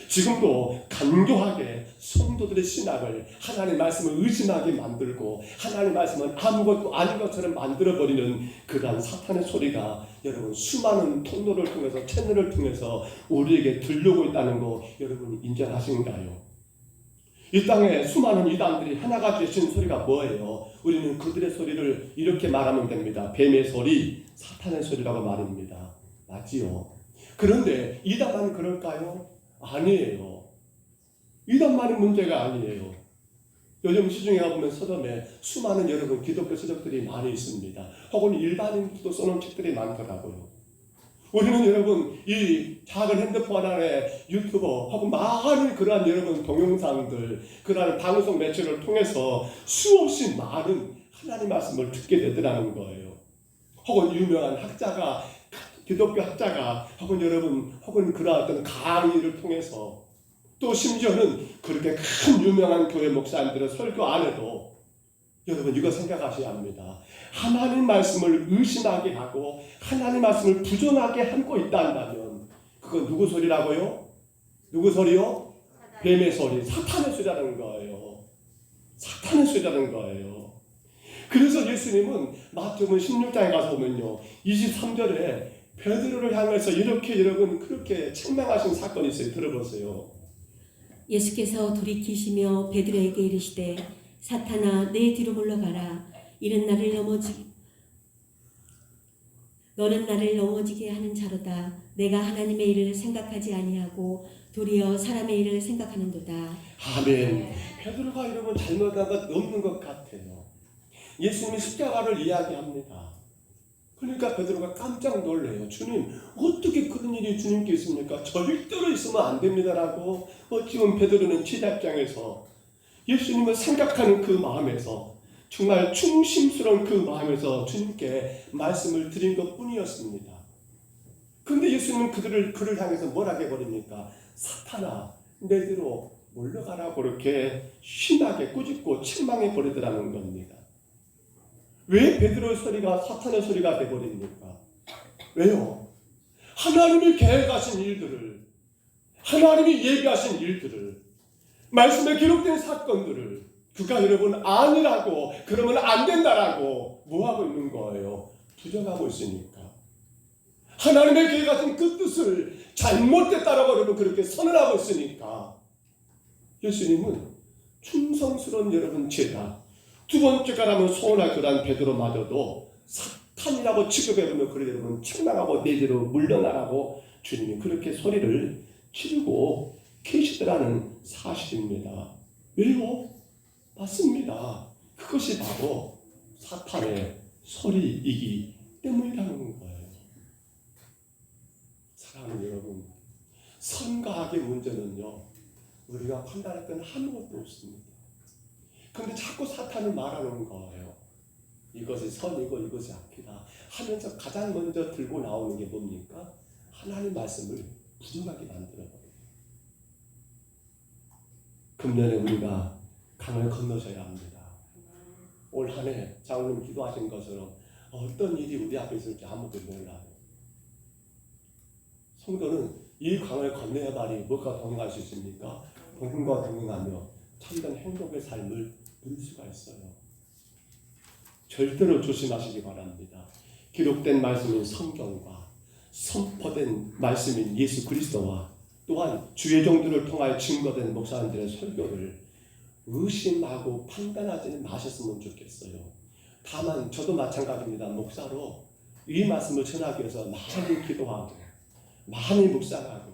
Speaker 2: 지금도 간교하게 성도들의 신앙을 하나님의 말씀을 의심하게 만들고 하나님의 말씀은 아무것도 아닌 것처럼 만들어버리는 그러한 사탄의 소리가 여러분 수많은 통로를 통해서, 채널을 통해서 우리에게 들려오고 있다는 거 여러분 인정하신가요? 이 땅에 수많은 이단들이 하나가 되신 소리가 뭐예요? 우리는 그들의 소리를 이렇게 말하면 됩니다. 뱀의 소리, 사탄의 소리라고 말입니다. 맞지요? 그런데 이단만 그럴까요? 아니에요. 이단만이 문제가 아니에요. 요즘 시중에 가보면 서점에 수많은 여러분 기독교 서적들이 많이 있습니다. 혹은 일반인도 써놓은 책들이 많더라고요. 우리는 여러분 이 작은 핸드폰 안에 유튜버 혹은 많은 그러한 여러분 동영상들, 그러한 방송 매체를 통해서 수없이 많은 하나님 말씀을 듣게 되더라는 거예요. 혹은 유명한 학자가, 기독교 학자가, 혹은 여러분 혹은 그러한 어떤 강의를 통해서, 또 심지어는 그렇게 큰 유명한 교회 목사님들의 설교 안에도 여러분 이거 생각하셔야 합니다. 하나님 말씀을 의심하게 하고 하나님 말씀을 부정하게 하고 있다 한다면 그건 누구 소리라고요? 누구 소리요? 뱀의 소리, 사탄의 소리라는 거예요. 사탄의 소리라는 거예요. 그래서 예수님은 마태복음 16장에 가서 보면요 23절에 베드로를 향해서 이렇게 여러분 그렇게 책망하신 사건이 있어요. 들어보세요.
Speaker 4: 예수께서 돌이키시며 베드로에게 이르시되 사탄아 내 뒤로 물러가라. 너는 나를 넘어지게 하는 자로다. 내가 하나님의 일을 생각하지 아니하고 도리어 사람의 일을 생각하는도다.
Speaker 2: 아멘. 베드로가 이러면 잘못한 것 없는 것 같아요. 예수님이 십자가를 이야기합니다. 그러니까 베드로가 깜짝 놀래요. 주님, 어떻게 그런 일이 주님께 있습니까? 절대로 있으면 안 됩니다라고. 지금 베드로는 제작장에서 예수님을 생각하는 그 마음에서, 정말 충심스러운 그 마음에서 주님께 말씀을 드린 것 뿐이었습니다. 그런데 예수님은 그를 향해서 뭐라 해버립니까? 사탄아, 내 뒤로 물러가라고 그렇게 심하게 꾸짖고 책망해 버리더라는 겁니다. 왜 베드로의 소리가 사탄의 소리가 되어버립니까? 왜요? 하나님이 계획하신 일들을, 하나님이 예비하신 일들을, 말씀에 기록된 사건들을 그가 여러분 아니라고, 그러면 안 된다라고 뭐하고 있는 거예요? 부정하고 있으니까. 하나님의 계획하신 그 뜻을 잘못됐다라고 여러분 그렇게 선언하고 있으니까 예수님은 충성스러운 여러분 제자, 두 번째가라면 소원할 그런 베드로마저도 사탄이라고 취급해보면 그래 여러분 책망하고 내지로 물러나라고 주님이 그렇게 소리를 지르고 계시더라는 사실입니다. 왜요? 맞습니다. 그것이 바로 사탄의 소리이기 때문이라는 거예요. 사랑하는 여러분, 선과 악의 문제는요, 우리가 판단할 건 아무것도 없습니다. 그런데 자꾸 사탄은 말하는 거예요. 이것이 선이고 이것이 악이다 하면서 가장 먼저 들고 나오는 게 뭡니까? 하나님 말씀을 부정하게 만들어버려요. 금년에 우리가 강을 건너셔야 합니다. 올 한 해 장로님 기도하신 것처럼 어떤 일이 우리 앞에 있을지 아무도 몰라요. 성도는 이 강을 건너야 하니 무엇과 동행할 수 있습니까? 복음과 동행하며 참된 행복의 삶을 누릴 수가 있어요. 절대로 조심하시기 바랍니다. 기록된 말씀인 성경과 선포된 말씀인 예수 그리스도와 또한 주의 종들을 통하여 증거된 목사님들의 설교를 의심하고 판단하지는 마셨으면 좋겠어요. 다만 저도 마찬가지입니다. 목사로 이 말씀을 전하기 위해서 많이 기도하고 많이 묵상하고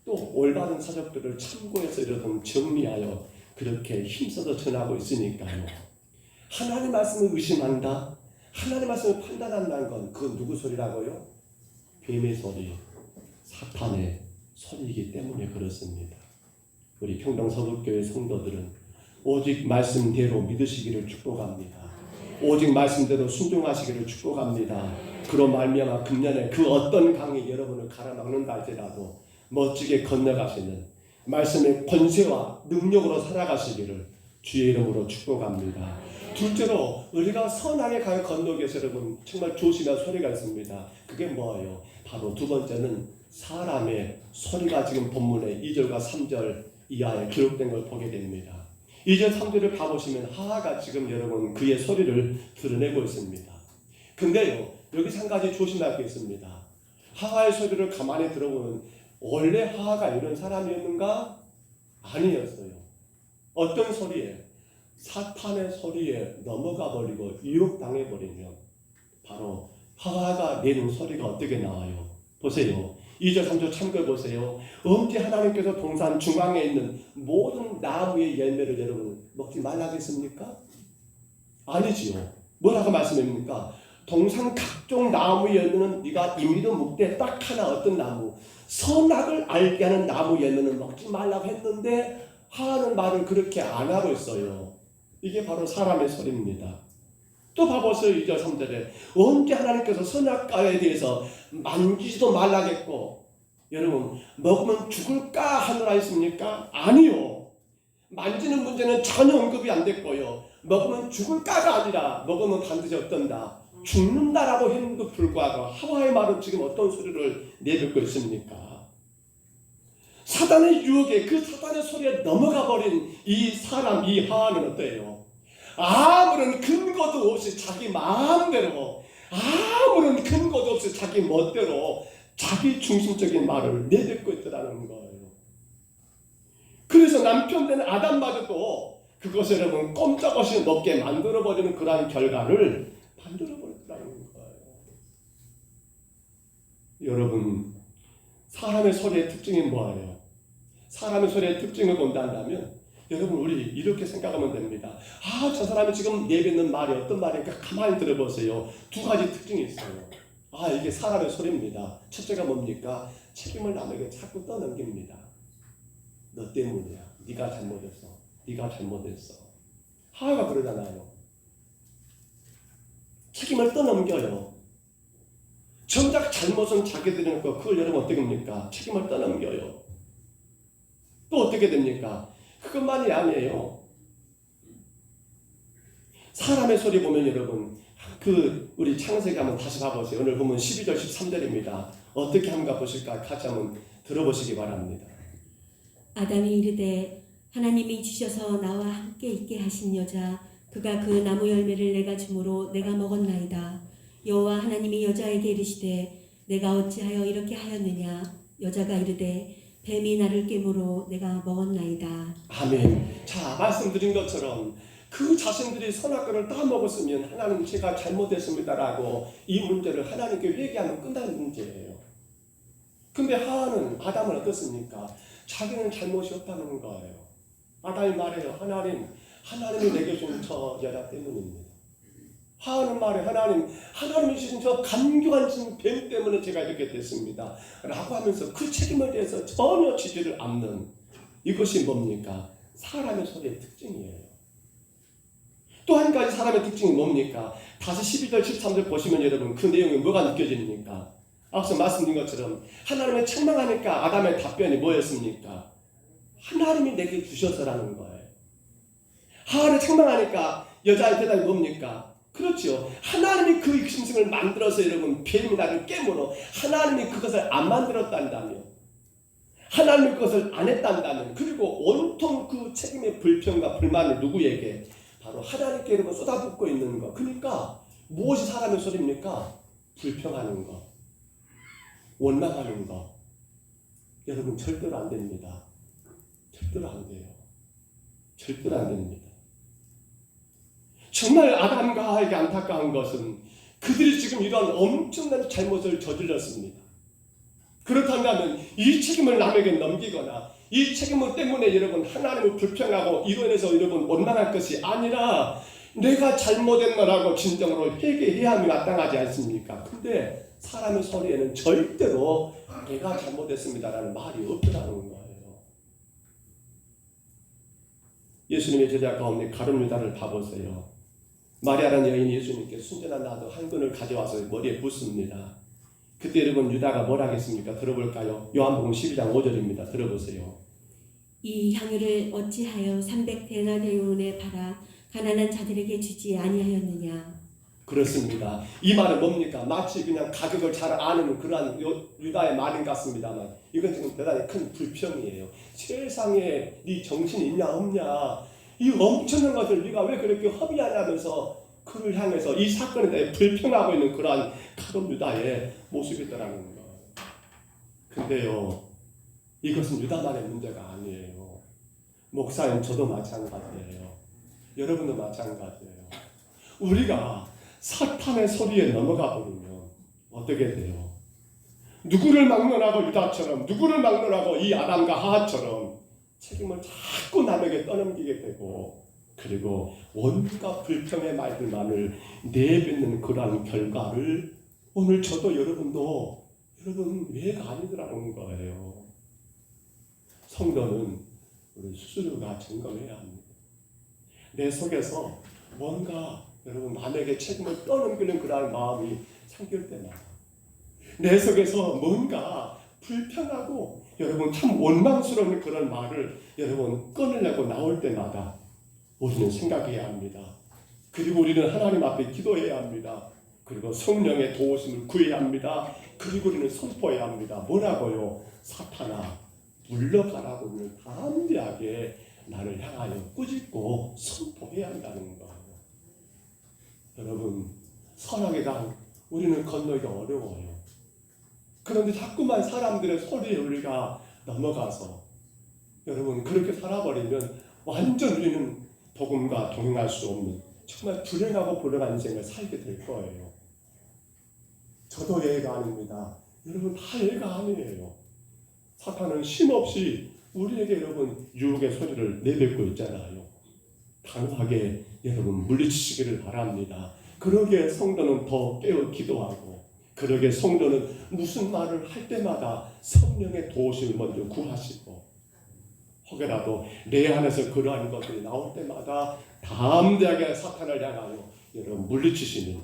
Speaker 2: 또 올바른 사적들을 참고해서 여러분 정리하여 그렇게 힘써서 전하고 있으니까요. 하나님 말씀을 의심한다, 하나님 말씀을 판단한다는 건 그건 누구 소리라고요? 뱀의 소리, 사탄의 소리이기 때문에 그렇습니다. 우리 평동서북교회 성도들은 오직 말씀대로 믿으시기를 축복합니다. 오직 말씀대로 순종하시기를 축복합니다. 그로 말미암아 금년에 그 어떤 강이 여러분을 가라막는다 할지라도 멋지게 건너가시는 말씀의 권세와 능력으로 살아가시기를 주의 이름으로 축복합니다. 둘째로 우리가 선악의 강을 건너기 위해서 여러분 정말 조심할 소리가 있습니다. 그게 뭐예요? 바로 두 번째는 사람의 소리가 지금 본문의 2절과 3절 이하에 기록된 걸 보게 됩니다. 2절 3절을 봐보시면 하하가 지금 여러분 그의 소리를 드러내고 있습니다. 근데요 여기서 한 가지 조심할 게 있습니다. 하하의 소리를 가만히 들어보면 원래 하하가 이런 사람이었는가? 아니었어요. 어떤 소리에? 사탄의 소리에 넘어가 버리고 유혹당해 버리면 바로 하하가 내는 소리가 어떻게 나와요? 보세요. 2절 3절 참고해 보세요. 언제 하나님께서 동산 중앙에 있는 모든 나무의 열매를 여러분 먹지 말라겠습니까? 아니지요. 뭐라고 말씀합니까? 동산 각종 나무의 열매는 네가 임의로 먹되 딱 하나 어떤 나무, 선악을 알게 하는 나무 열매는 먹지 말라고 했는데 하는 말을 그렇게 안 하고 있어요. 이게 바로 사람의 소리입니다. 또 봐보세요. 2절 3절에 언제 하나님께서 선악과에 대해서 만지지도 말라겠고 여러분 먹으면 죽을까 하느라 했습니까? 아니요. 만지는 문제는 전혀 언급이 안 됐고요. 먹으면 죽을까가 아니라 먹으면 반드시 어떤다? 죽는다라고 했는데도 불구하고 하와의 말은 지금 어떤 소리를 내뱉고 있습니까? 사단의 유혹에 그 사단의 소리에 넘어가 버린 이 사람 이 하와는 어때요? 아무런 근거도 없이 자기 마음대로 아무런 근거도 없이 자기 멋대로 자기 중심적인 말을 내뱉고 있더라는 거예요. 그래서 남편 된 아담마저도 그것을 여러분 꼼짝없이 먹게 만들어버리는 그러한 결과를 만들어버렸다는 거예요. 여러분 사람의 소리의 특징이 뭐예요? 사람의 소리의 특징을 본다면 여러분 우리 이렇게 생각하면 됩니다. 저 사람이 지금 내뱉는 말이 어떤 말인가 가만히 들어보세요. 두 가지 특징이 있어요. 이게 사람의 소리입니다. 첫째가 뭡니까? 책임을 남에게 자꾸 떠넘깁니다. 너 때문이야. 네가 잘못했어. 네가 잘못했어. 하하가 그러잖아요. 책임을 떠넘겨요. 정작 잘못은 자기들이 놓고 그걸 여러분 어떻게 합니까? 책임을 떠넘겨요. 또 어떻게 됩니까? 그것만이 아니에요. 사람의 소리 보면 여러분 우리 창세기 한번 다시 봐보세요. 오늘 보면 12절 13절입니다. 어떻게 한가 보실까? 같이 한번 들어보시기 바랍니다.
Speaker 4: 아담이 이르되 하나님이 주셔서 나와 함께 있게 하신 여자 그가 그 나무 열매를 내가 주므로 내가 먹었나이다. 여호와 하나님이 여자에게 이르시되 내가 어찌하여 이렇게 하였느냐. 여자가 이르되 뱀이 나를 깨므로 내가 먹었나이다.
Speaker 2: 아멘. 자, 말씀드린 것처럼 그 자신들이 선악과를 따먹었으면 하나님 제가 잘못했습니다라고 이 문제를 하나님께 회개하면 끝나는 문제예요. 근데 하와는 아담은 어떻습니까? 자기는 잘못이 없다는 거예요. 아담이 말해요. 하나님이 내게 준 저 여자 때문입니다. 하와는 말해 하나님이 주신 저 간교한 뱀 때문에 제가 이렇게 됐습니다. 라고 하면서 그 책임에 대해서 전혀 지지를 않는 이것이 뭡니까? 사람의 소리의 특징이에요. 또 한 가지 사람의 특징이 뭡니까? 다시 12절 13절 보시면 여러분 그 내용이 뭐가 느껴집니까? 앞서 말씀드린 것처럼 하나님을 책망하니까 아담의 답변이 뭐였습니까? 하나님이 내게 주셔서라는 거예요. 하와를 책망하니까 여자의 대답이 뭡니까? 그렇죠. 하나님이 그 짐승을 만들어서 여러분 뱀이 나를 깨물어 하나님이 그것을 안 만들었단다면 하나님이 그것을 안 했단다면 그리고 온통 그 책임의 불평과 불만을 누구에게? 바로 하나님께 여러분 쏟아붓고 있는 거. 그러니까 무엇이 사람의 소리입니까? 불평하는 거, 원망하는 거. 여러분 절대로 안 됩니다. 절대로 안 돼요. 절대로 안 됩니다. 정말 아담과 하와에게 안타까운 것은 그들이 지금 이러한 엄청난 잘못을 저질렀습니다. 그렇다면 이 책임을 남에게 넘기거나 이 책임 때문에 여러분 하나님을 불평하고 이로 인해서 여러분 원망할 것이 아니라 내가 잘못했나라고 진정으로 회개해야 함이 마땅하지 않습니까? 근데 사람의 소리에는 절대로 내가 잘못했습니다라는 말이 없더라는 거예요. 예수님의 제자 가운데 가룟 유다를 봐보세요. 마리아라는 여인이 예수님께 순전한 나도 한 근을 가져와서 머리에 붓습니다. 그때 여러분 유다가 뭘 하겠습니까? 들어볼까요? 요한복음 12장 5절입니다. 들어보세요.
Speaker 4: 이 향유를 어찌하여 300데나리온에 팔아 가난한 자들에게 주지 아니하였느냐.
Speaker 2: 그렇습니다. 이 말은 뭡니까? 마치 그냥 가격을 잘 아는 그러한 유다의 말인 같습니다만 이건 지금 대단히 큰 불평이에요. 세상에 네 정신이 있냐 없냐 이 엄청난 것을 네가 왜 그렇게 허비하냐면서 그를 향해서 이 사건에 대해 불평하고 있는 그러한 가룟 유다의 모습이더라는 거. 근데요 이것은 유다만의 문제가 아니에요. 목사님 저도 마찬가지예요. 여러분도 마찬가지예요. 우리가 사탄의 소리에 넘어가 버리면 어떻게 돼요? 누구를 막론하고 유다처럼 누구를 막론하고 이 아담과 하와처럼 책임을 자꾸 남에게 떠넘기게 되고 그리고 온갖 불평의 말들만을 내뱉는 그러한 결과를 오늘 저도 여러분도 여러분 왜가 아니더라는 거예요. 성도는 우리 스스로가 점검해야 합니다. 내 속에서 뭔가 여러분 남에게 책임을 떠넘기는 그러한 마음이 생길 때마다 내 속에서 뭔가 불편하고 여러분 참 원망스러운 그런 말을 여러분 꺼내려고 나올 때마다 우리는 생각해야 합니다. 그리고 우리는 하나님 앞에 기도해야 합니다. 그리고 성령의 도우심을 구해야 합니다. 그리고 우리는 선포해야 합니다. 뭐라고요? 사탄아 물러가라고 담대하게 나를 향하여 꾸짖고 선포해야 한다는 거예요. 여러분 선악의 강 우리는 건너기가 어려워요. 그런데 자꾸만 사람들의 소리에 우리가 넘어가서 여러분 그렇게 살아버리면 완전 우리는 복음과 동행할 수 없는 정말 불행하고 불행한 인생을 살게 될 거예요. 저도 예가 아닙니다. 여러분 다 예가 아니에요. 사탄은 쉼없이 우리에게 여러분 유혹의 소리를 내뱉고 있잖아요. 단호하게 여러분 물리치시기를 바랍니다. 그러기에 성도는 더 깨어 기도하고 그러기에 성도는 무슨 말을 할 때마다 성령의 도우심을 먼저 구하시고 혹여라도 내 안에서 그러한 것들이 나올 때마다 담대하게 사탄을 향하여 여러분 물리치시는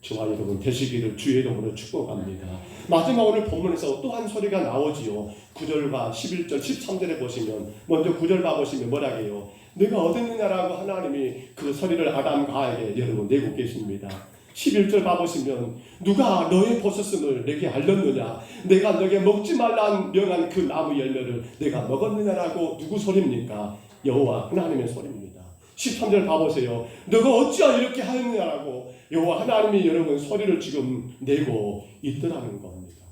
Speaker 2: 저와 여러분 되시기를 주의 이름으로 축복합니다. 마지막 오늘 본문에서 또 한 소리가 나오지요. 9절과 11절 13절에 보시면 먼저 9절 봐보시면 뭐라게요? 내가 어딨느냐라고 하나님이 그 소리를 아담과 하와에게 여러분 내고 계십니다. 11절 봐보시면 누가 너의 버섯을 내게 알렸느냐, 내가 너에게 먹지 말라 명한 그 나무 열매를 내가 먹었느냐라고 누구 소리입니까? 여호와 하나님의 소리입니다. 13절 봐보세요. 너가 어찌하여 이렇게 하였느냐라고 여호와 하나님이 여러분 소리를 지금 내고 있더라는 겁니다.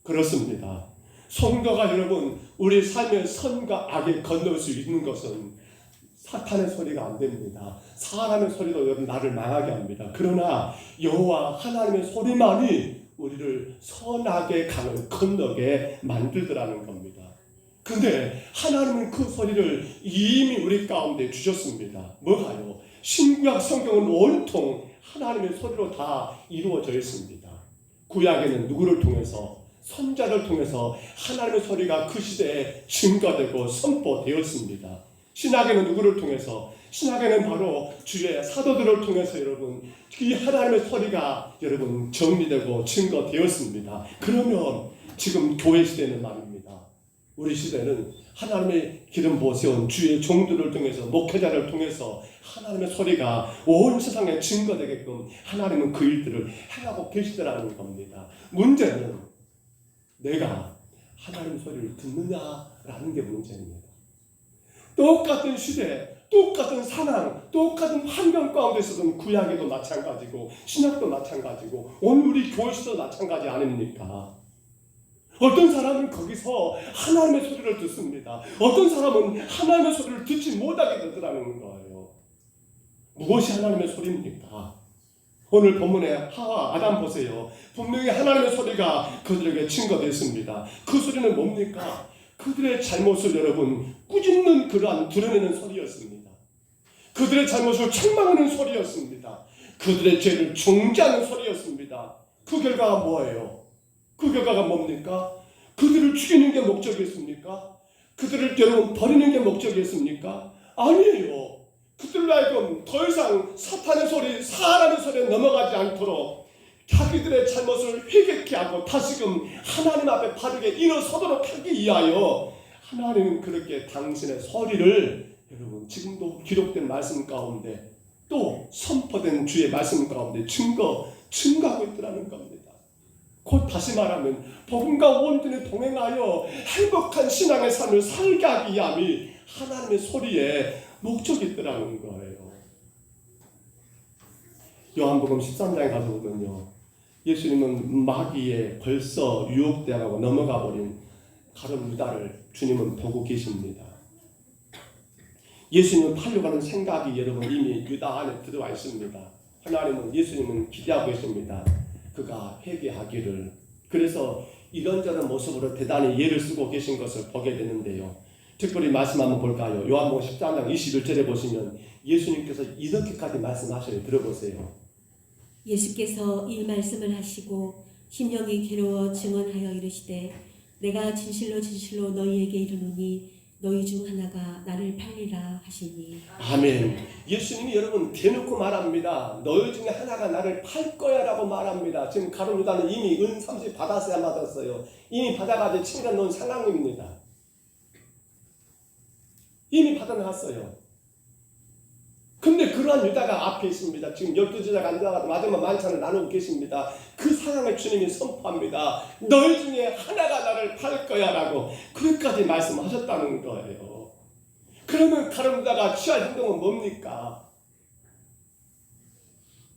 Speaker 2: 그렇습니다. 선거가 여러분 우리 삶의 선과 악에 건널 수 있는 것은 사탄의 소리가 안 됩니다. 사람의 소리도 여러분 나를 망하게 합니다. 그러나 여호와 하나님의 소리만이 우리를 선악의 강을 건너게 만들더라는 겁니다. 근데 하나님은 그 소리를 이미 우리 가운데 주셨습니다. 뭐가요? 신구약 성경은 온통 하나님의 소리로 다 이루어져 있습니다. 구약에는 누구를 통해서? 선자를 통해서 하나님의 소리가 그 시대에 증거되고 선포되었습니다. 신약에는 누구를 통해서? 신약에는 바로 주의 사도들을 통해서 여러분 이 하나님의 소리가 여러분 정리되고 증거되었습니다. 그러면 지금 교회 시대는 말입니다. 우리 시대는 하나님의 기름 부어세운 주의 종들을 통해서 목회자를 통해서 하나님의 소리가 온 세상에 증거되게끔 하나님은 그 일들을 행하고 계시더라는 겁니다. 문제는 내가 하나님 소리를 듣느냐라는 게 문제입니다. 똑같은 시대, 똑같은 상황, 똑같은 환경 가운데서는 구약에도 마찬가지고 신약도 마찬가지고 오늘 우리 교회에서도 마찬가지 아닙니까? 어떤 사람은 거기서 하나님의 소리를 듣습니다. 어떤 사람은 하나님의 소리를 듣지 못하게 되더라는 거예요. 무엇이 하나님의 소리입니까? 오늘 본문에 하와 아담 보세요. 분명히 하나님의 소리가 그들에게 증거됐습니다. 그 소리는 뭡니까? 그들의 잘못을 여러분 꾸짖는 그러한 드러내는 소리였습니다. 그들의 잘못을 책망하는 소리였습니다. 그들의 죄를 정죄하는 소리였습니다. 그 결과가 뭐예요? 그 결과가 뭡니까? 그들을 죽이는 게 목적이었습니까? 그들을 여러분 버리는 게 목적이었습니까? 아니에요. 그들로 하여금 더 이상 사탄의 소리, 사람의 소리에 넘어가지 않도록 자기들의 잘못을 회개케 하고 다시금 하나님 앞에 바르게 일어서도록 하기 위하여 하나님은 그렇게 당신의 소리를 여러분 지금도 기록된 말씀 가운데 또 선포된 주의 말씀 가운데 증거하고 있더라는 겁니다. 곧 다시 말하면 복음과 온전히 동행하여 행복한 신앙의 삶을 살게 하기 위함이 하나님의 소리에 목적이 있더라는 거예요. 요한복음 13장에 가서 보면요, 예수님은 마귀에 벌써 유혹되어가고 넘어가 버린 가룟 유다를 주님은 보고 계십니다. 예수님은 팔려가는 생각이 여러분 이미 유다 안에 들어와 있습니다. 하나님은 예수님은 기대하고 계십니다. 그가 회개하기를. 그래서 이런저런 모습으로 대단히 예를 쓰고 계신 것을 보게 되는데요. 특별히 말씀 한번 볼까요? 요한복음 13장 21절에 보시면 예수님께서 이렇게까지 말씀하셔요. 들어보세요.
Speaker 4: 예수께서 이 말씀을 하시고 심령이 괴로워 증언하여 이르시되 내가 진실로 진실로 너희에게 이르노니 너희 중 하나가 나를 팔리라 하시니.
Speaker 2: 아멘. 예수님이 여러분 대놓고 말합니다. 너희 중에 하나가 나를 팔 거야 라고 말합니다. 지금 가룟 유다는 이미 은 30 받았어야 받았어요. 이미 받아가지고 침대 놓은 상황입니다. 이미 받아놨어요. 근데 그러한 유다가 앞에 있습니다. 지금 12제자가 앉아가지고 마지막 만찬을 나누고 계십니다. 그 상황에 주님이 선포합니다. 너희 중에 하나가 나를 팔 거야 라고 그렇게까지 말씀하셨다는 거예요. 그러면 가룟 유다가 취할 행동은 뭡니까?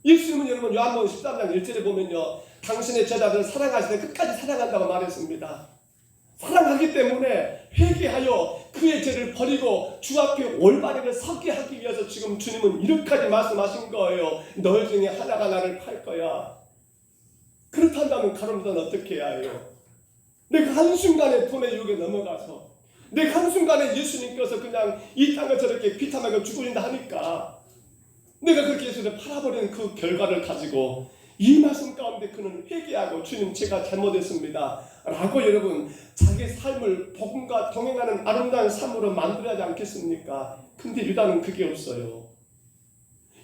Speaker 2: 예수님은 여러분 요한복음 13장 1절에 보면요, 당신의 제자들을 사랑하시되 끝까지 사랑한다고 말했습니다. 사랑하기 때문에 회개하여 그의 죄를 버리고 주 앞에 올바르게 서게 하기 위해서 지금 주님은 이렇게까지 말씀하신 거예요. 너희 중에 하나가 나를 팔 거야. 그렇다면 가룟 유다는 어떻게 해야 해요? 내가 한순간에 돈의 유혹에 넘어가서 내가 한순간에 예수님께서 그냥 이 땅을 저렇게 비참하게 죽으린다 하니까 내가 그렇게 예수를 팔아버리는 그 결과를 가지고 이 말씀 가운데 그는 회개하고 주님 제가 잘못했습니다 라고 여러분 자기 삶을 복음과 동행하는 아름다운 삶으로 만들어야 하지 않겠습니까? 근데 유다는 그게 없어요.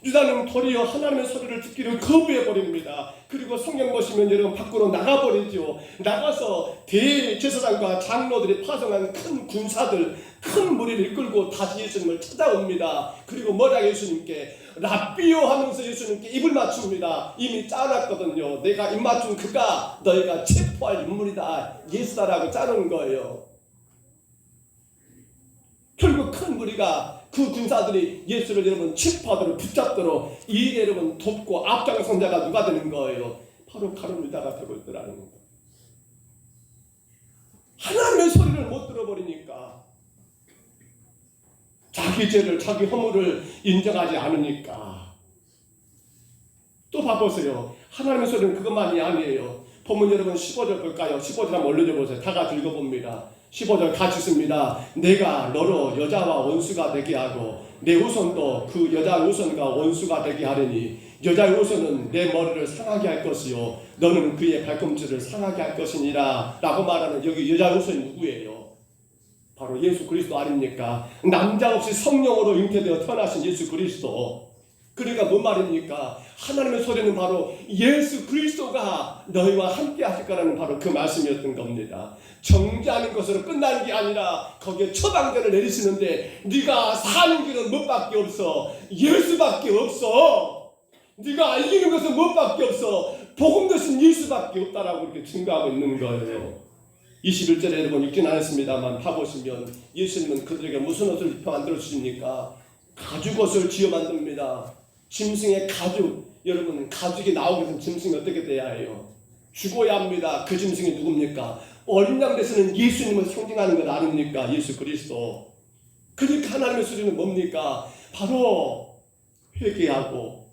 Speaker 2: 유다는 도리어 하나님의 소리를 듣기를 거부해버립니다. 그리고 성경 보시면 여러분 밖으로 나가버리죠. 나가서 대제사장과 장로들이 파송한 큰 군사들, 큰 무리를 이끌고 다시 예수님을 찾아옵니다. 그리고 뭐라고 예수님께 랍비요 하면서 예수님께 입을 맞춥니다. 이미 짜놨거든요. 내가 입 맞춘 그가 너희가 체포할 인물이다, 예수다라고 짜놓은 거예요. 결국 큰 무리가 그 군사들이 예수를 여러분 체포하도록 붙잡도록 이 여러분 돕고 앞장선 자가 누가 되는 거예요? 바로 가룟 유다가 되고 있더라는 겁니다. 하나님의 소리를 못 들어버리니까, 자기 죄를, 자기 허물을 인정하지 않으니까. 또 봐보세요. 하나님의 소리는 그것만이 아니에요. 본문 여러분 15절 볼까요? 15절 한번 올려줘보세요. 다 같이 읽어봅니다. 15절 같이 있습니다. 내가 너로 여자와 원수가 되게 하고 내 후손도 그 여자 후손과 원수가 되게 하리니 여자의 후손은 내 머리를 상하게 할 것이요 너는 그의 발꿈치를 상하게 할 것이니라 라고 말하는 여기 여자 후손이 누구예요? 바로 예수 그리스도 아닙니까? 남자 없이 성령으로 잉태되어 태어나신 예수 그리스도. 그러니까 뭔 말입니까? 하나님의 소리는 바로 예수 그리스도가 너희와 함께 하실 거라는 바로 그 말씀이었던 겁니다. 정죄하는 것으로 끝나는 게 아니라 거기에 처방전을 내리시는데 네가 사는 길은 무엇밖에 없어? 예수밖에 없어. 네가 이기는 것은 무엇밖에 없어? 복음 대신 예수밖에 없다라고 이렇게 증거하고 있는 거예요. 21절에 여러분 읽진 않았습니다만 봐보시면 예수님은 그들에게 무슨 옷을 입혀 만들어 주십니까? 가죽옷을 지어 만듭니다. 짐승의 가죽, 여러분 가죽이 나오기 위해서 짐승이 어떻게 돼야 해요? 죽어야 합니다. 그 짐승이 누굽니까? 어린 양 대신은 예수님을 상징하는 것 아닙니까? 예수 그리스도. 그러니까 하나님의 소리는 뭡니까? 바로 회개하고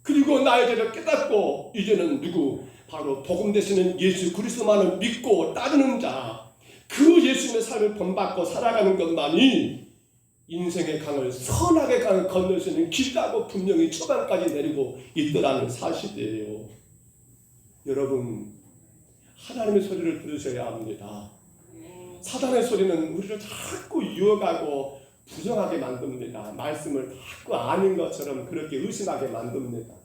Speaker 2: 그리고 나의 죄를 깨닫고 이제는 누구? 바로 복음 되시는 예수 그리스도만을 믿고 따르는 자, 그 예수님의 삶을 본받고 살아가는 것만이 인생의 강을, 선악의 강을 건널 수 있는 길이라고 분명히 처방까지 내리고 있더라는 사실이에요. 여러분, 하나님의 소리를 들으셔야 합니다. 사단의 소리는 우리를 자꾸 유혹하고 부정하게 만듭니다. 말씀을 자꾸 아닌 것처럼 그렇게 의심하게 만듭니다.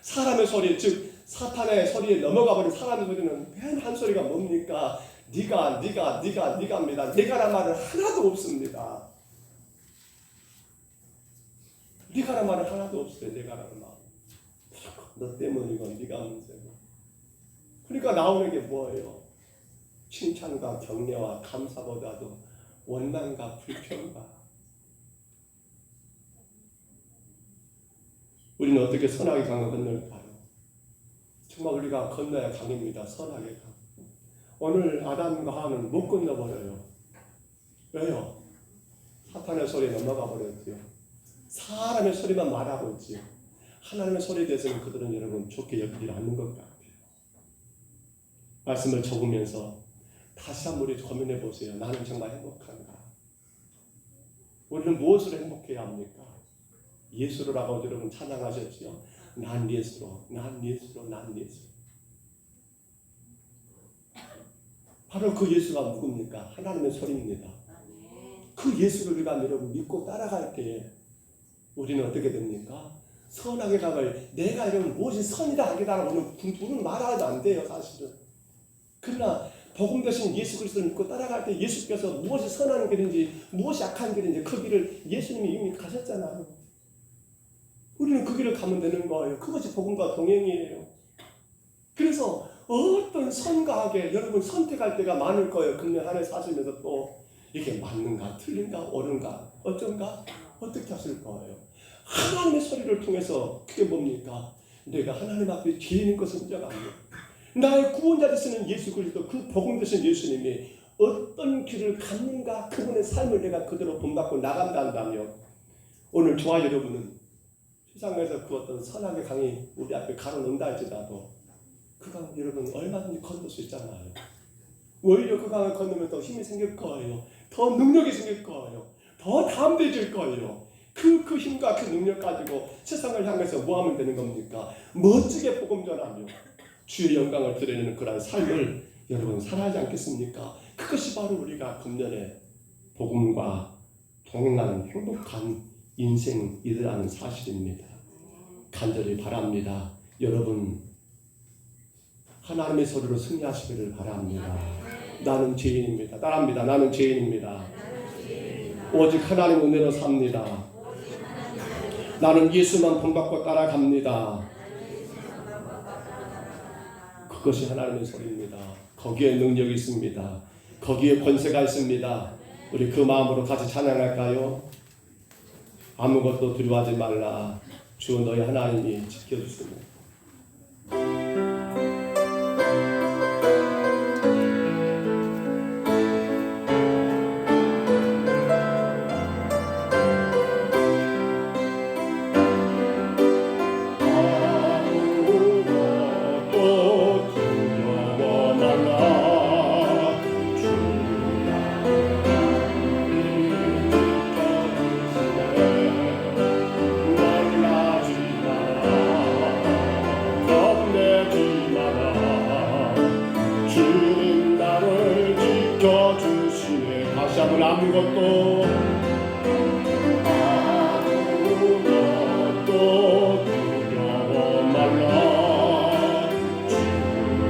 Speaker 2: 사람의 소리, 즉 사탄의 소리에 넘어가 버린 사람의 소리는 맨 한 소리가 뭡니까? 네가 합니다. 네가란 말은 하나도 없습니다. 네가란 말은 하나도 없어요. 네가라는 말. 너 때문이고 네가 문제고. 그러니까 나오는 게 뭐예요? 칭찬과 격려와 감사보다도 원망과 불평과. 우리는 어떻게 선악의 강을 건널까요? 정말 우리가 건너야 강입니다. 선악의 강. 오늘 아담과 하와는 못 건너버려요. 왜요? 사탄의 소리에 넘어가 버렸지요. 사람의 소리만 말하고 있지요. 하나님의 소리에 대해서는 그들은 여러분 좋게 여기지 않는 것 같아요. 말씀을 적으면서 다시 한번 우리 고민해 보세요. 나는 정말 행복한가? 우리는 무엇으로 행복해야 합니까? 예수로라고 여러분 찬양하셨지요. 난 예수로, 난 예수로, 난 예수. 바로 그 예수가 누굽니까? 하나님의 소리입니다. 그 예수를 우리가 여러분 믿고 따라갈 때 우리는 어떻게 됩니까? 선악의 강을 내가 이러면 무엇이 선이다 하기다라고는 우리는 말하도 안 돼요, 사실은. 그러나 복음 대신 예수 그리스도를 믿고 따라갈 때 예수께서 무엇이 선한 길인지 무엇이 악한 길인지 그 길을 예수님이 이미 가셨잖아요. 우리는 그 길을 가면 되는 거예요. 그것이 복음과 동행이에요. 그래서 어떤 선과 악에 여러분 선택할 때가 많을 거예요. 금년 한 해 사시면서 또 이게 맞는가 틀린가 옳은가 어쩐가 어떻게 하실 거예요. 하나님의 소리를 통해서 그게 뭡니까? 내가 하나님 앞에 죄인인 것을 인정하며 나의 구원자 되시는 예수 그리스도 그 복음 되신 예수님이 어떤 길을 갔는가 그분의 삶을 내가 그대로 본받고 나간다 한다며 오늘 저와 여러분은 세상에서 그 어떤 선악의 강이 우리 앞에 가로놓는다 할지라도 그 강 여러분 얼마든지 건널 수 있잖아요. 오히려 그 강을 건너면 더 힘이 생길 거예요. 더 능력이 생길 거예요. 더 담대해질 거예요. 그 힘과 그 능력 가지고 세상을 향해서 뭐 하면 되는 겁니까? 멋지게 복음 전하며 주의 영광을 드리는 그런 삶을 여러분 살아야지 않겠습니까? 그것이 바로 우리가 금년에 복음과 동행하는 행복한 인생이라는 사실입니다. 간절히 바랍니다. 여러분 하나님의 소리로 승리하시기를 바랍니다. 나는 죄인입니다. 따라합니다. 나는 죄인입니다. 오직 하나님 은혜로 삽니다. 나는 예수만 본받고 따라갑니다. 그것이 하나님의 소리입니다. 거기에 능력이 있습니다. 거기에 권세가 있습니다. 우리 그 마음으로 같이 찬양할까요? 아무것도 두려워하지 말라. 주 너희 하나님이 지켜주시며. 아무것도 두려워 말라. 주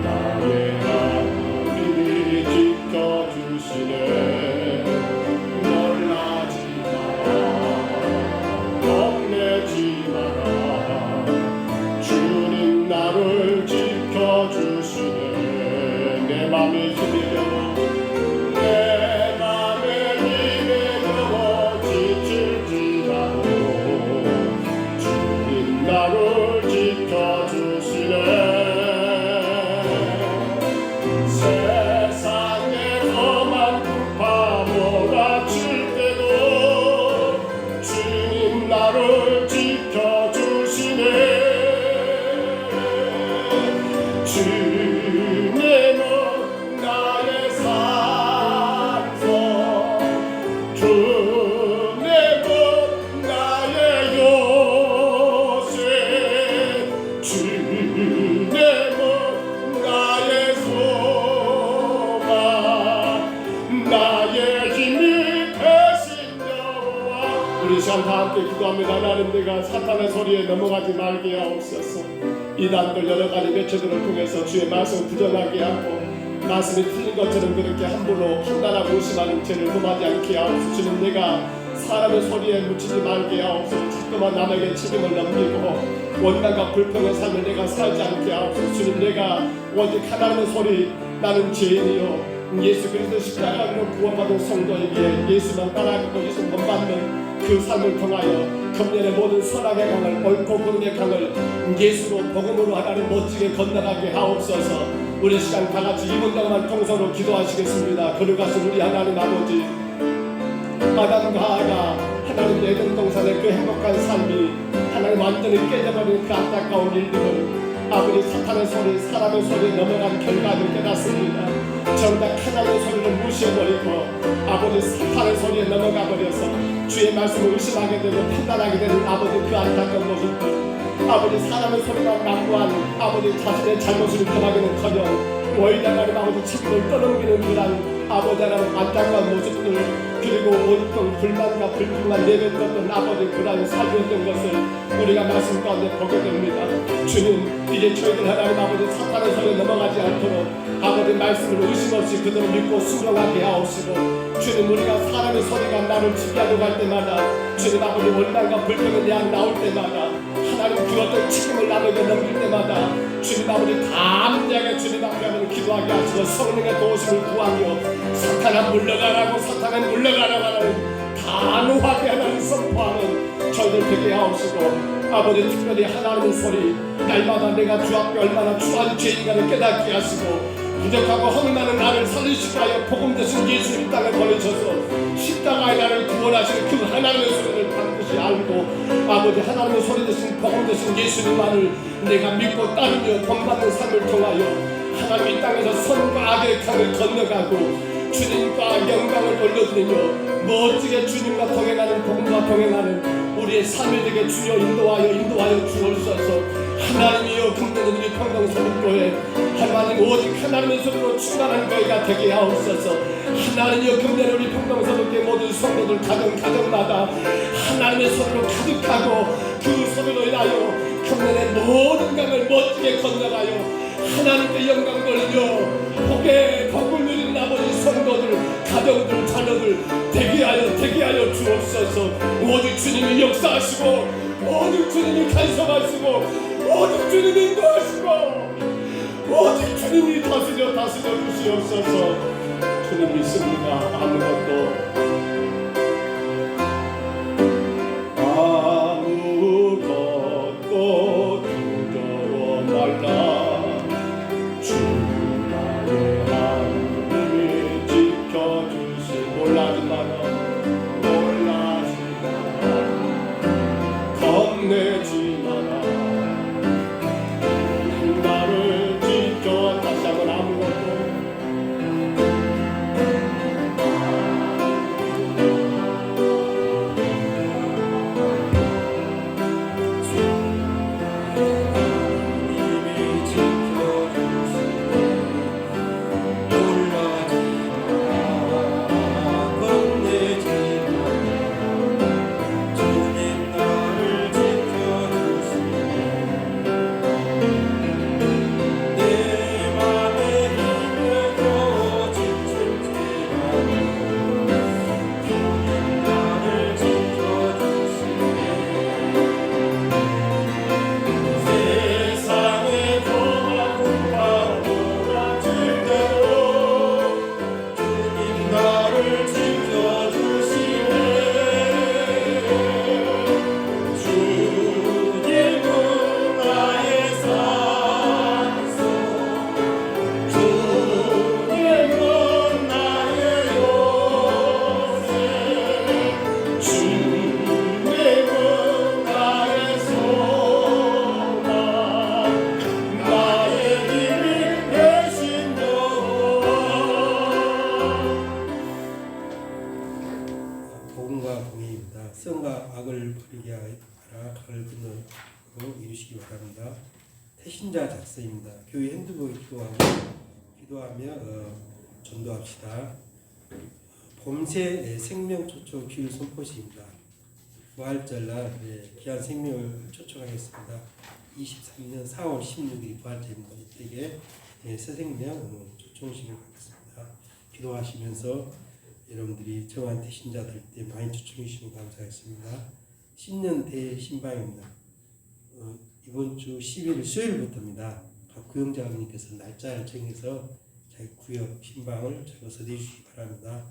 Speaker 2: 나의 하나님이 지켜주시네. 놀라지 마라. 겁내지 마라. 주님 나를 지켜주시네. 내 맘이 흔들려 나를 지켜주시네. 세상에서만 바보가 칠 때도 주님 나를 지켜주시네. 주님은 나의 산소, 주님은 나의 주님은 나의 소망, 나의 힘이 되신 여호와. 우리 시간 다 함께 기도합니다. 하나님, 내가 사탄의 소리에 넘어가지 말게 하옵소서. 이단들 여러 가지 매체들을 통해서 주의 말씀을 부정하게 하고 말씀이 틀린 것처럼 그렇게 함부로 판단하고 의심하는 죄를 범하지 않게 하옵소서. 주님, 내가 사람의 소리에 묻히지 말게 하옵소서. 자꾸만 남에게 책임을 넘기고 원망과 불평의 삶을 내가 살지 않게 하옵소서. 주님, 내가 오직 하나님의 소리, 나는 죄인이요 예수 그리스도 십자가로 구원받은 성도에게 예수만 따라가고 예수 본받는 그 삶을 통하여 금년의 모든 선악의 강을, 옳고 그름의 강을 예수로 복음으로 하나님 멋지게 건너가게 하옵소서. 우리 시간 다 같이 2분 동안 통성으로 기도하시겠습니다. 거룩하신 우리 하나님 아버지, 아담과 하와가 하나님 에덴 동산의 그 행복한 삶이 하나님 완전히 깨져버린 그 안타까운 일들을 아버지 사탄의 소리, 사람의 소리에 넘어간 결과를 깨닫습니다. 정작 하나님의 소리를 무시해버리고 아버지 사탄의 소리에 넘어가버려서 주의 말씀을 의심하게 되고 판단하게 되는 아버지 그 안타까운 모습들, 아버지 사람의 소리가 낭구한 아버지 자신의 잘못을 인정하기는커녕 오히려 하나님 아버지 책임을 떠넘기는 그런 아버지 하나님 안타까운 모습들, 그리고 온통 불만과 불평만 내뱉었던 아버지 그런 삶이었던 것을 우리가 말씀 가운데 보게 됩니다. 주님, 이제 저희들 하나님 아버지 사탄의 손에 넘어가지 않도록 아버지 말씀을 의심 없이 그대로 믿고 순종하게 하옵시고, 주님, 우리가 사람의 소리가 나를 지배하려고 할 때마다 주님 아버지 원망과 불평이 내 안에 나올 때마다 하나님 그 어떤 책임을 남에게 넘길 때마다 주님 아버지 담대하게 주님 앞에 하면 기도하게 하시고 성령의 도우심을 구하며 사탄아 물러가라고, 사탄아 물러가라고 하는 단호하게 하나님 선포하는 저희들 되게 하옵시고, 아버지 특별히 하나님의 소리, 날마다 내가 주 앞에 얼마나 추한 죄인가를 깨닫게 하시고 부족하고 허물많은 나를 살리시기 위하여 복음 되신 예수 이 땅에 보내셔서 십자가에 나를 구원하시는 그 하나님의 소리를 반드시 알고 아버지 하나님의 소리 되신 복음 되신 예수님만을 내가 믿고 따르며 본받는 삶을 통하여 하나님 이 땅에서 선과 악의 강을 건너가고 주님과 영광을 올려드리며 멋지게 주님과 동행하는 복음과 동행하는 우리의 삶이 되게 주여 인도하여 주옵소서. 하나님이여 금년은 우리 평강선교회 하나님 오직 하나님의 손으로 충만한 교회가 되게 하옵소서. 하나님이여 금년에 우리 평강선교회 모든 성도들 가정마다 하나님의 손으로 가득하고 그 손으로 인하여 금년에 모든 강을 멋지게 건너가요 하나님께 영광 돌리며 복의 복을 누리는 아버지 성도들 가정들 자녀들 되게 하여 주옵소서. 오직 주님이 역사하시고 오직 주님이 간섭하시고 오직 주님이 인도하시고 오직 주님이 다스려 주시옵소서. 주님 믿습니다. 아무것도 두려워 말라. 주 나의 하나님이 지켜주시 놀라지 마라. 겁내지 마라. 나를 지켜. 다시 한번 아무것도
Speaker 3: 성과 악을 버리게 하라. 강을 건너고 이루시기 바랍니다. 태신자 작성입니다. 교회 핸드북에 기도하며 전도합시다. 봄새 생명 초청 기율 선포식입니다. 부활절날 귀한 생명을 초청하겠습니다. 23년 4월 16일 부활절입니다. 이때에 새 생명 초청식을 하겠습니다. 기도하시면서 여러분들이 정한 대신자들 때 많이 초청해 주시면 감사하겠습니다. 신년 대신방입니다. 이번 주 11일 수요일부터입니다. 각 구역장님께서 날짜를 정해서 자기 구역 신방을 적어서 내주시기 바랍니다.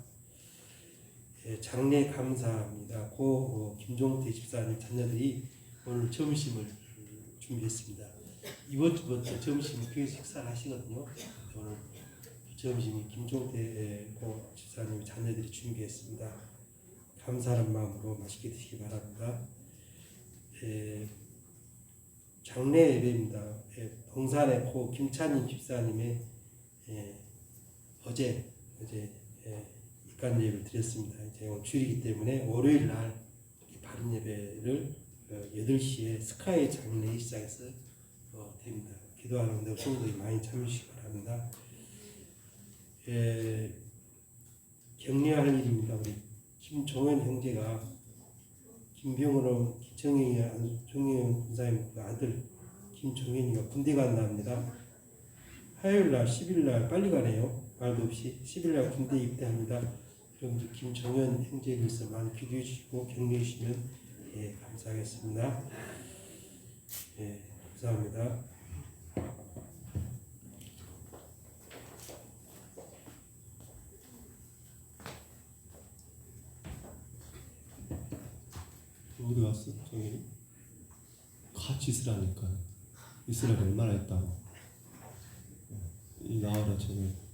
Speaker 3: 장례 감사합니다. 고 김종태 집사님 자녀들이 오늘 점심을 준비했습니다. 이번 주부터 점심 교회 식사를 하시거든요. 오늘 점심이 김종태 고 집사님 자녀들이 준비했습니다. 감사하는 마음으로 맛있게 드시기 바랍니다. 장례 예배입니다. 동산의 고 김찬희 집사님의 어제 입간 예배를 드렸습니다. 이제 오늘 주일이기 때문에 월요일 날 바른 예배를 8시에 스카이 장례 시장에서 드립니다. 기도하는데 성도들이 많이 참여해 주시기 바랍니다. 격려할 일입니다. 우리 김종현 형제가 김병으로 정영 군사님 아들 김종현이가 군대 간답니다. 화요일날 10일날 빨리 가네요. 말도 없이 10일날 군대 입대합니다. 여러분들 김종현 형제에 대해서 많이 기도해 주시고 격려해 주시면 감사하겠습니다. 감사합니다.
Speaker 2: 어디 갔어? 정현이? 같이 있으라니까. 있으라고 얼마나 했다고. 이 나와라 정현이.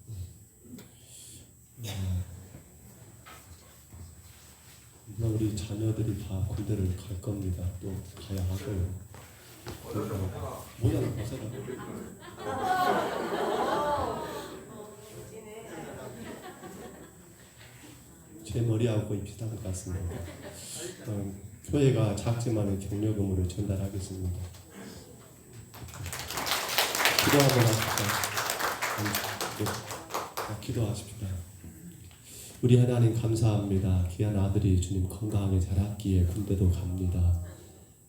Speaker 2: 우리 자녀들이 다 군대를 갈 겁니다. 또 가야 하고요. 모자를 벗어라. 제 머리하고 거의 비슷한 것 같습니다. 교회가 작지만은 격려금을 전달하겠습니다. 기도 한번 하십시다. 기도하십시다. 우리 하나님 감사합니다. 귀한 아들이 주님 건강하게 자랐기에 군대도 갑니다.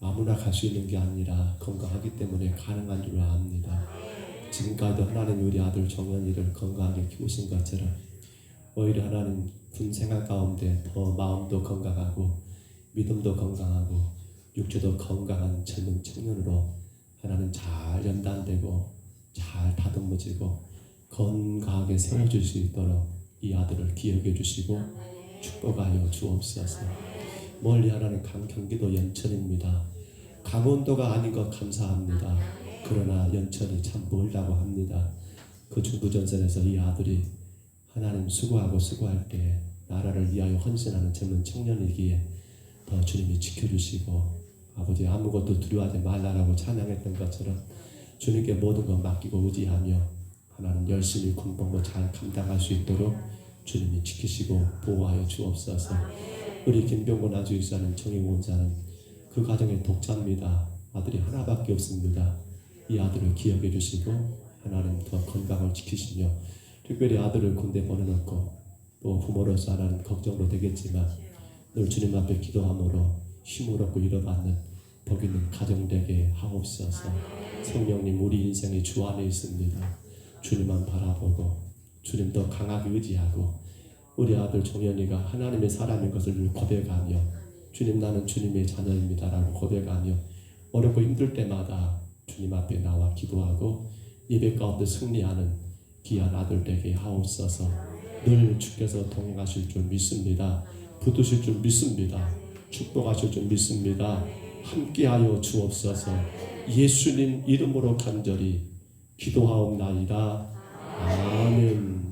Speaker 2: 아무나 갈 수 있는 게 아니라 건강하기 때문에 가능한 줄 압니다. 지금까지도 하나님 우리 아들 정연이를 건강하게 키우신 것처럼 오히려 하나님 군 생활 가운데 더 마음도 건강하고 믿음도 건강하고 육체도 건강한 젊은 청년으로 하나님 잘 연단되고 잘 다듬어지고 건강하게 세워줄 수 있도록 이 아들을 기억해 주시고 축복하여 주옵소서. 멀리 하나님 경기도 연천입니다. 강원도가 아닌 것 감사합니다. 그러나 연천이 참 멀다고 합니다. 그 중부전선에서 이 아들이 하나님 수고하고 수고할 때 나라를 위하여 헌신하는 젊은 청년이기에 더 주님이 지켜주시고 아버지 아무것도 두려워하지 말라라고 찬양했던 것처럼 주님께 모든 것 맡기고 의지하며 하나님 열심히 군복무 잘 감당할 수 있도록 주님이 지키시고 보호하여 주옵소서. 우리 김병곤 아주이사는 정의원사는 그 가정의 독자입니다. 아들이 하나밖에 없습니다. 이 아들을 기억해 주시고 하나님 더 건강을 지키시며 특별히 아들을 군대 보내놓고 또 부모로서 하나님 걱정도 되겠지만 늘 주님 앞에 기도함으로 힘을 얻고 이뤄받는 복 있는 가정 되게 하옵소서. 성령님 우리 인생의 주 안에 있습니다. 주님만 바라보고 주님 더 강하게 의지하고 우리 아들 종현이가 하나님의 사람인 것을 늘 고백하며 주님 나는 주님의 자녀입니다 라고 고백하며 어렵고 힘들 때마다 주님 앞에 나와 기도하고 예배 가운데 승리하는 귀한 아들 되게 하옵소서. 늘 주께서 동행하실 줄 믿습니다. 붙드실 줄 믿습니다. 축복하실 줄 믿습니다. 함께하여 주옵소서. 예수님 이름으로 간절히 기도하옵나이다. 아멘.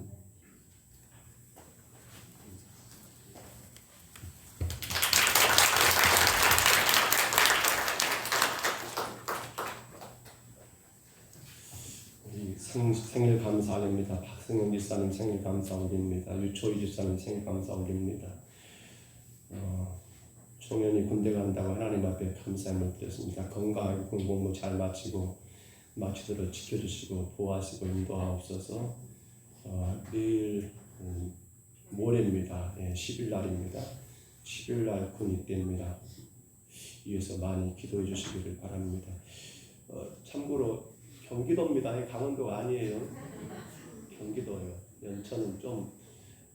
Speaker 2: 생일 감사 올립니다. 박승영 집사님 생일 감사 올립니다. 유초희 집사님 생일 감사 올립니다. 종현이 군대 간다고 하나님 앞에 감사함을 드렸습니다. 건강하게 공부 잘 마치도록 지켜주시고 보호하시고 인도하옵소서. 내일 모레입니다. 10일 날입니다. 10일 날 군 입대입니다. 위해서 많이 기도해 주시기를 바랍니다. 참고로 경기도입니다. 강원도가 아니에요. 경기도예요. 연천은 좀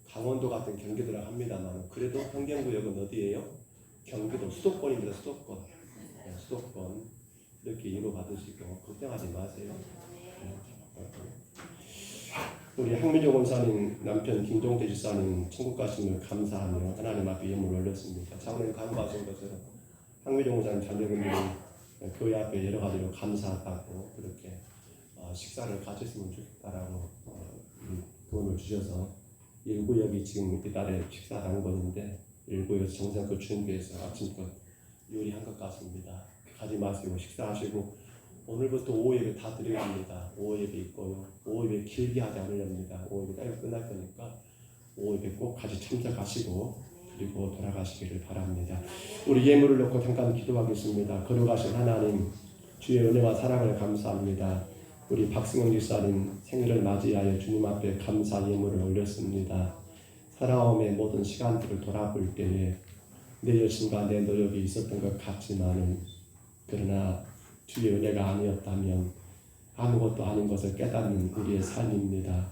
Speaker 2: 강원도 같은 경기도라 합니다만 그래도 환경구역은 어디예요? 경기도 수도권입니다. 수도권. 네, 수도권 이렇게 인도받으시고 걱정하지 마세요. 우리 황민정 원사님 남편 김종태 집사님 천국 가심을 감사하며 하나님 앞에 예물을 올렸습니다. 장로님 간구하신 것처럼 황민정 원사님 자녀분들이 교회 앞에 여러 가지로 감사하다고 그렇게 식사를 가졌으면 좋겠다라고 돈을 주셔서 일구역이 지금 이달에 식사 당번인데 일구역에서 정성껏 준비해서 아침껏 요리한 것 같습니다. 가지 마시고 식사하시고 오늘부터 오후 예배 다 드려야 합니다. 오후 예배 있고요. 오후 예배 길게 하지 않으렵니다. 오후 예배 빨리 끝날 거니까 오후 예배 꼭 같이 참석하시고 그리고 돌아가시기를 바랍니다. 우리 예물을 놓고 잠깐 기도하겠습니다. 거룩하신 하나님 주의 은혜와 사랑을 감사합니다. 우리 박승영 집사님 생일을 맞이하여 주님 앞에 감사 예물을 올렸습니다. 살아옴의 모든 시간들을 돌아볼 때에 내 열심과 내 노력이 있었던 것 같지만은 그러나 주의 은혜가 아니었다면 아무것도 아닌 것을 깨닫는 우리의 삶입니다.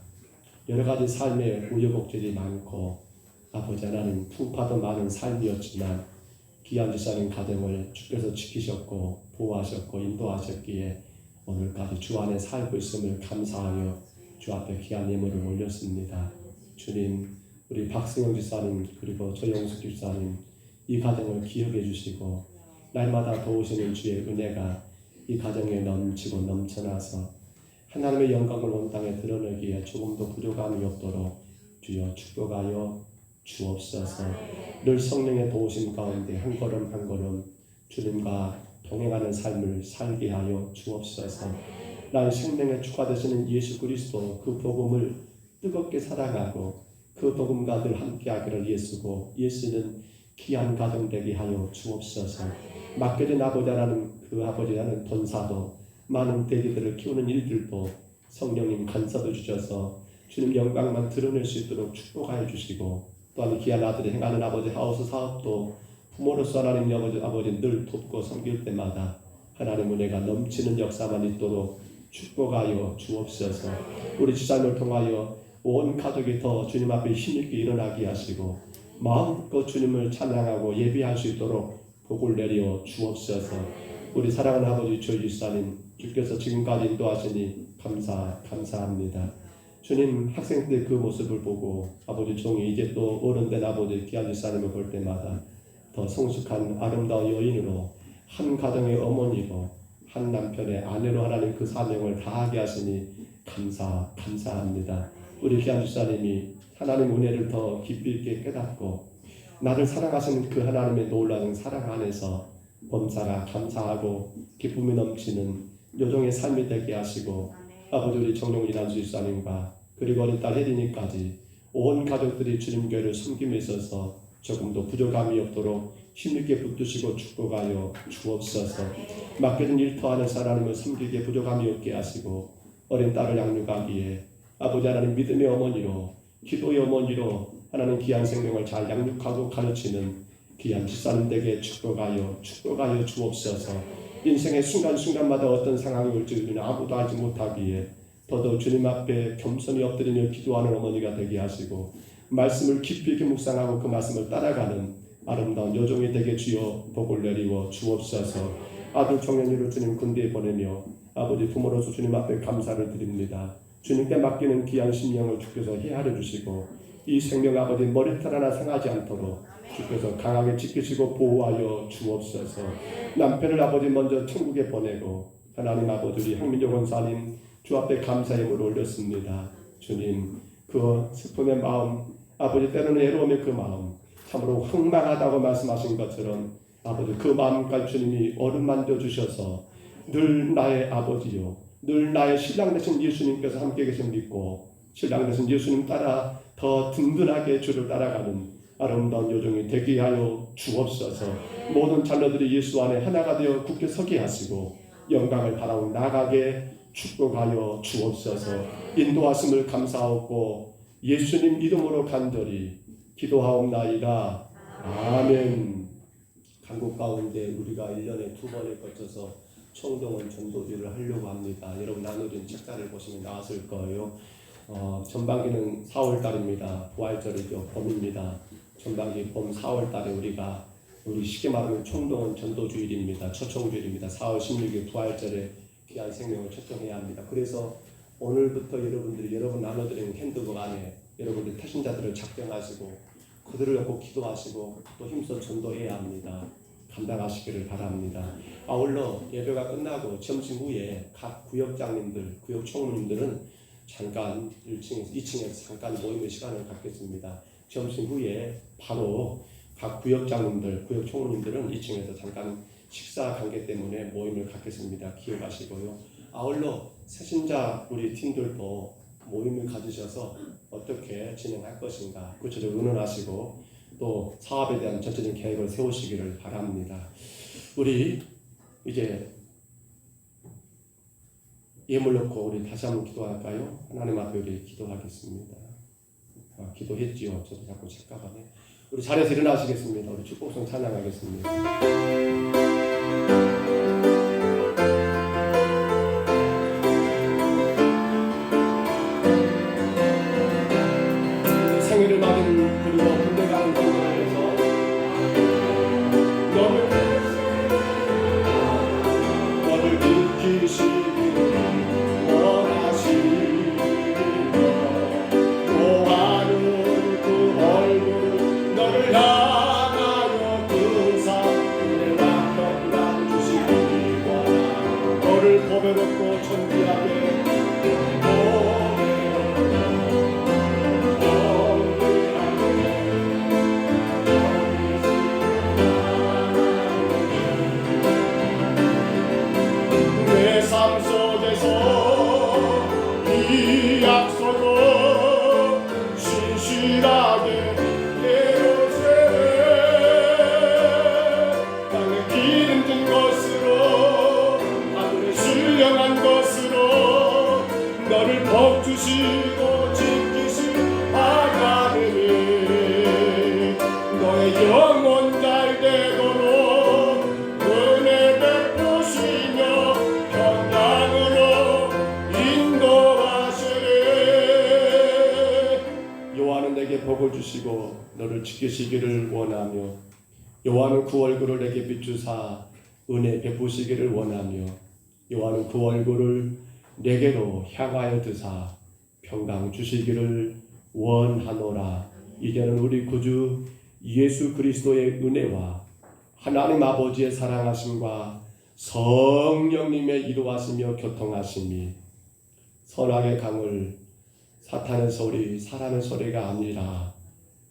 Speaker 2: 여러 가지 삶의 우여곡절이 많고 아버지 하나님 풍파도 많은 삶이었지만 귀한 집사님 가정을 주께서 지키셨고 보호하셨고 인도하셨기에 오늘까지 주 안에 살고 있음을 감사하여 주 앞에 귀한 예물을 올렸습니다. 주님 우리 박승영 집사님 그리고 조영숙 집사님 이 가정을 기억해 주시고 날마다 도우시는 주의 은혜가 이 가정에 넘치고 넘쳐나서 하나님의 영광을 온 땅에 드러내기에 조금도 부족함이 없도록 주여 축복하여 주옵소서. 늘 성령의 도우심 가운데 한 걸음 한 걸음 주님과 동행하는 삶을 살게 하여 주옵소서. 나의 생명의 주가 되시는 예수 그리스도 그 복음을 뜨겁게 사랑하고 그 복음과 늘 함께하기를 예수고 예수는 귀한 가정 되게 하여 주옵소서. 맡겨진 아버지라는 그 아버지라는 본사도 많은 대리들을 키우는 일들도 성령님 간사도 주셔서 주님 영광만 드러낼 수 있도록 축복하여 주시고, 또한 귀한 아들이 행하는 아버지 하우스 사업도 부모로서 하나님 아버지 늘 돕고 섬길 때마다 하나님 은혜가 넘치는 역사만 있도록 축복하여 주옵소서. 우리 지자님을 통하여 온 가족이 더 주님 앞에 힘있게 일어나게 하시고 마음껏 주님을 찬양하고 예배할 수 있도록 복을 내려 주옵소서. 우리 사랑하는 아버지 저희 집사님, 주께서 지금까지 인도하시니 감사합니다. 주님, 학생 때 그 모습을 보고 아버지 종이 이제 또 어른된 아버지 귀한 집사님을 볼 때마다 더 성숙한 아름다운 여인으로, 한 가정의 어머니로, 한 남편의 아내로 하나님 그 사명을 다하게 하시니 감사합니다. 우리 귀한 집사님이 하나님 은혜를 더 깊이 있게 깨닫고 나를 사랑하시는 그 하나님의 놀라운 사랑 안에서 범사가 감사하고 기쁨이 넘치는 요정의 삶이 되게 하시고, 아버지 우리 정용 이난수 집사님과 그리고 어린 딸 혜린이까지 온 가족들이 주님 교회를 섬김에 있어서 조금도 부족함이 없도록 힘있게 붙드시고 축복하여 주옵소서. 맡겨진 일터 안에서 하나님을 섬기기에 부족함이 없게 하시고, 어린 딸을 양육하기에 아버지 하나님 믿음의 어머니로, 기도의 어머니로 하나님 귀한 생명을 잘 양육하고 가르치는 귀한 집사님 되게 축복하여 주옵소서. 인생의 순간순간마다 어떤 상황이 올지 우리는 아무도 알지 못하기에 더더욱 주님 앞에 겸손히 엎드리며 기도하는 어머니가 되게 하시고, 말씀을 깊이 있게 묵상하고 그 말씀을 따라가는 아름다운 여종이 되게 주여 복을 내리워 주옵소서. 아들 청년이로 주님 군대에 보내며 아버지 부모로서 주님 앞에 감사를 드립니다. 주님께 맡기는 귀한 심령을 주께서 헤아려 주시고, 이 생명 아버지 머리털 하나 상하지 않도록 주께서 강하게 지키시고 보호하여 주옵소서. 남편을 아버지 먼저 천국에 보내고 하나님 아버지 우리 황민정 원사님 주 앞에 감사의 물을 올렸습니다. 주님, 그 슬픔의 마음, 아버지 때로는 애로움의 그 마음, 참으로 황망하다고 말씀하신 것처럼 아버지 그 마음까지 주님이 어루만져 주셔서 늘 나의 아버지요, 늘 나의 신랑 되신 예수님께서 함께 계신 믿고 신랑 되신 예수님 따라 더 든든하게 주를 따라가는 아름다운 요정이 되게 하여 주옵소서. 모든 자녀들이 예수 안에 하나가 되어 굳게 서게 하시고 영광을 바라고 나가게 축복하여 주옵소서. 인도하심을 감사하고 예수님 이름으로 간절히 기도하옵나이다. 아멘. 한국 가운데 우리가 1년에 2번에 걸쳐서 총동원 전도지를 하려고 합니다. 여러분 나눠진 책자를 보시면 나왔을 거예요. 전반기는 4월달입니다. 부활절이죠. 봄입니다. 전반기 봄 4월달에 우리 쉽게 말하면 총동원 전도주일입니다. 초청주일입니다. 4월 16일 부활절에 귀한 생명을 초청해야 합니다. 그래서 오늘부터 여러분들이 여러분 나눠드리는 핸드북 안에 여러분들 태신자들을 작정하시고 그들을 놓고 기도하시고 또 힘써 전도해야 합니다. 감당하시기를 바랍니다. 아울러 예배가 끝나고 점심 후에 각 구역장님들, 구역 총무님들은 잠깐 2층에서 잠깐 모임의 시간을 갖겠습니다. 점심 후에 바로 각 구역장님들, 구역 총무님들은 2층에서 잠깐 식사 관계 때문에 모임을 갖겠습니다. 기억하시고요. 아울러 새신자 우리 팀들도 모임을 가지셔서 어떻게 진행할 것인가 구체적으로 의논하시고 또 사업에 대한 전체적인 계획을 세우시기를 바랍니다. 우리 이제 예물 넣고 우리 다시 한번 기도할까요? 하나님 앞에 우리 기도하겠습니다. 기도했지요. 저도 자꾸 착각하네. 우리 자리에서 일어나시겠습니다. 우리 축복성 찬양하겠습니다. 생일을 맞은 그리고 군대 가는 동안에서 너를 지키시기를 원하시며 노하는 그 얼굴 너를 향하여 그 삶 은혜와 주시고 지키신 하나님이 너의 영혼 잘 되도록 은혜 베푸시며 평강으로 인도하시네. 여호와는 내게 복을 주시고 너를 지키시기를 원하며 여호와는 그 얼굴을 내게 비추사 은혜 베푸시기를 원하며 여호와는 그 얼굴을 내게로 향하여 드사 평강 주시기를 원하노라. 이제는 우리 구주 예수 그리스도의 은혜와 하나님 아버지의 사랑하심과 성령님의 이루하시며 교통하심이 선악의 강을 사탄의 소리, 사람의 소리가 아니라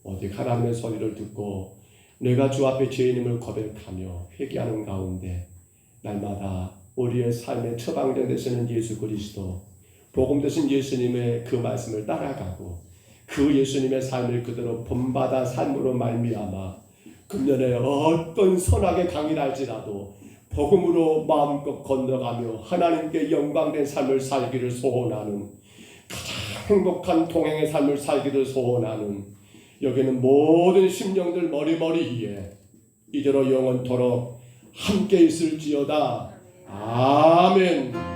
Speaker 2: 오직 하나님의 소리를 듣고 내가 주 앞에 죄인임을 고백하며 회개하는 가운데 날마다 우리의 삶의 처방전 되시는 예수 그리스도, 복음 되신 예수님의 그 말씀을 따라가고 그 예수님의 삶을 그대로 본받아 삶으로 말미암아 금년에 어떤 선악의 강이랄지라도 복음으로 마음껏 건너가며 하나님께 영광된 삶을 살기를 소원하는, 가장 행복한 동행의 삶을 살기를 소원하는 여기는 모든 심령들 머리머리 위에 이대로 영원토록 함께 있을지어다. 아멘.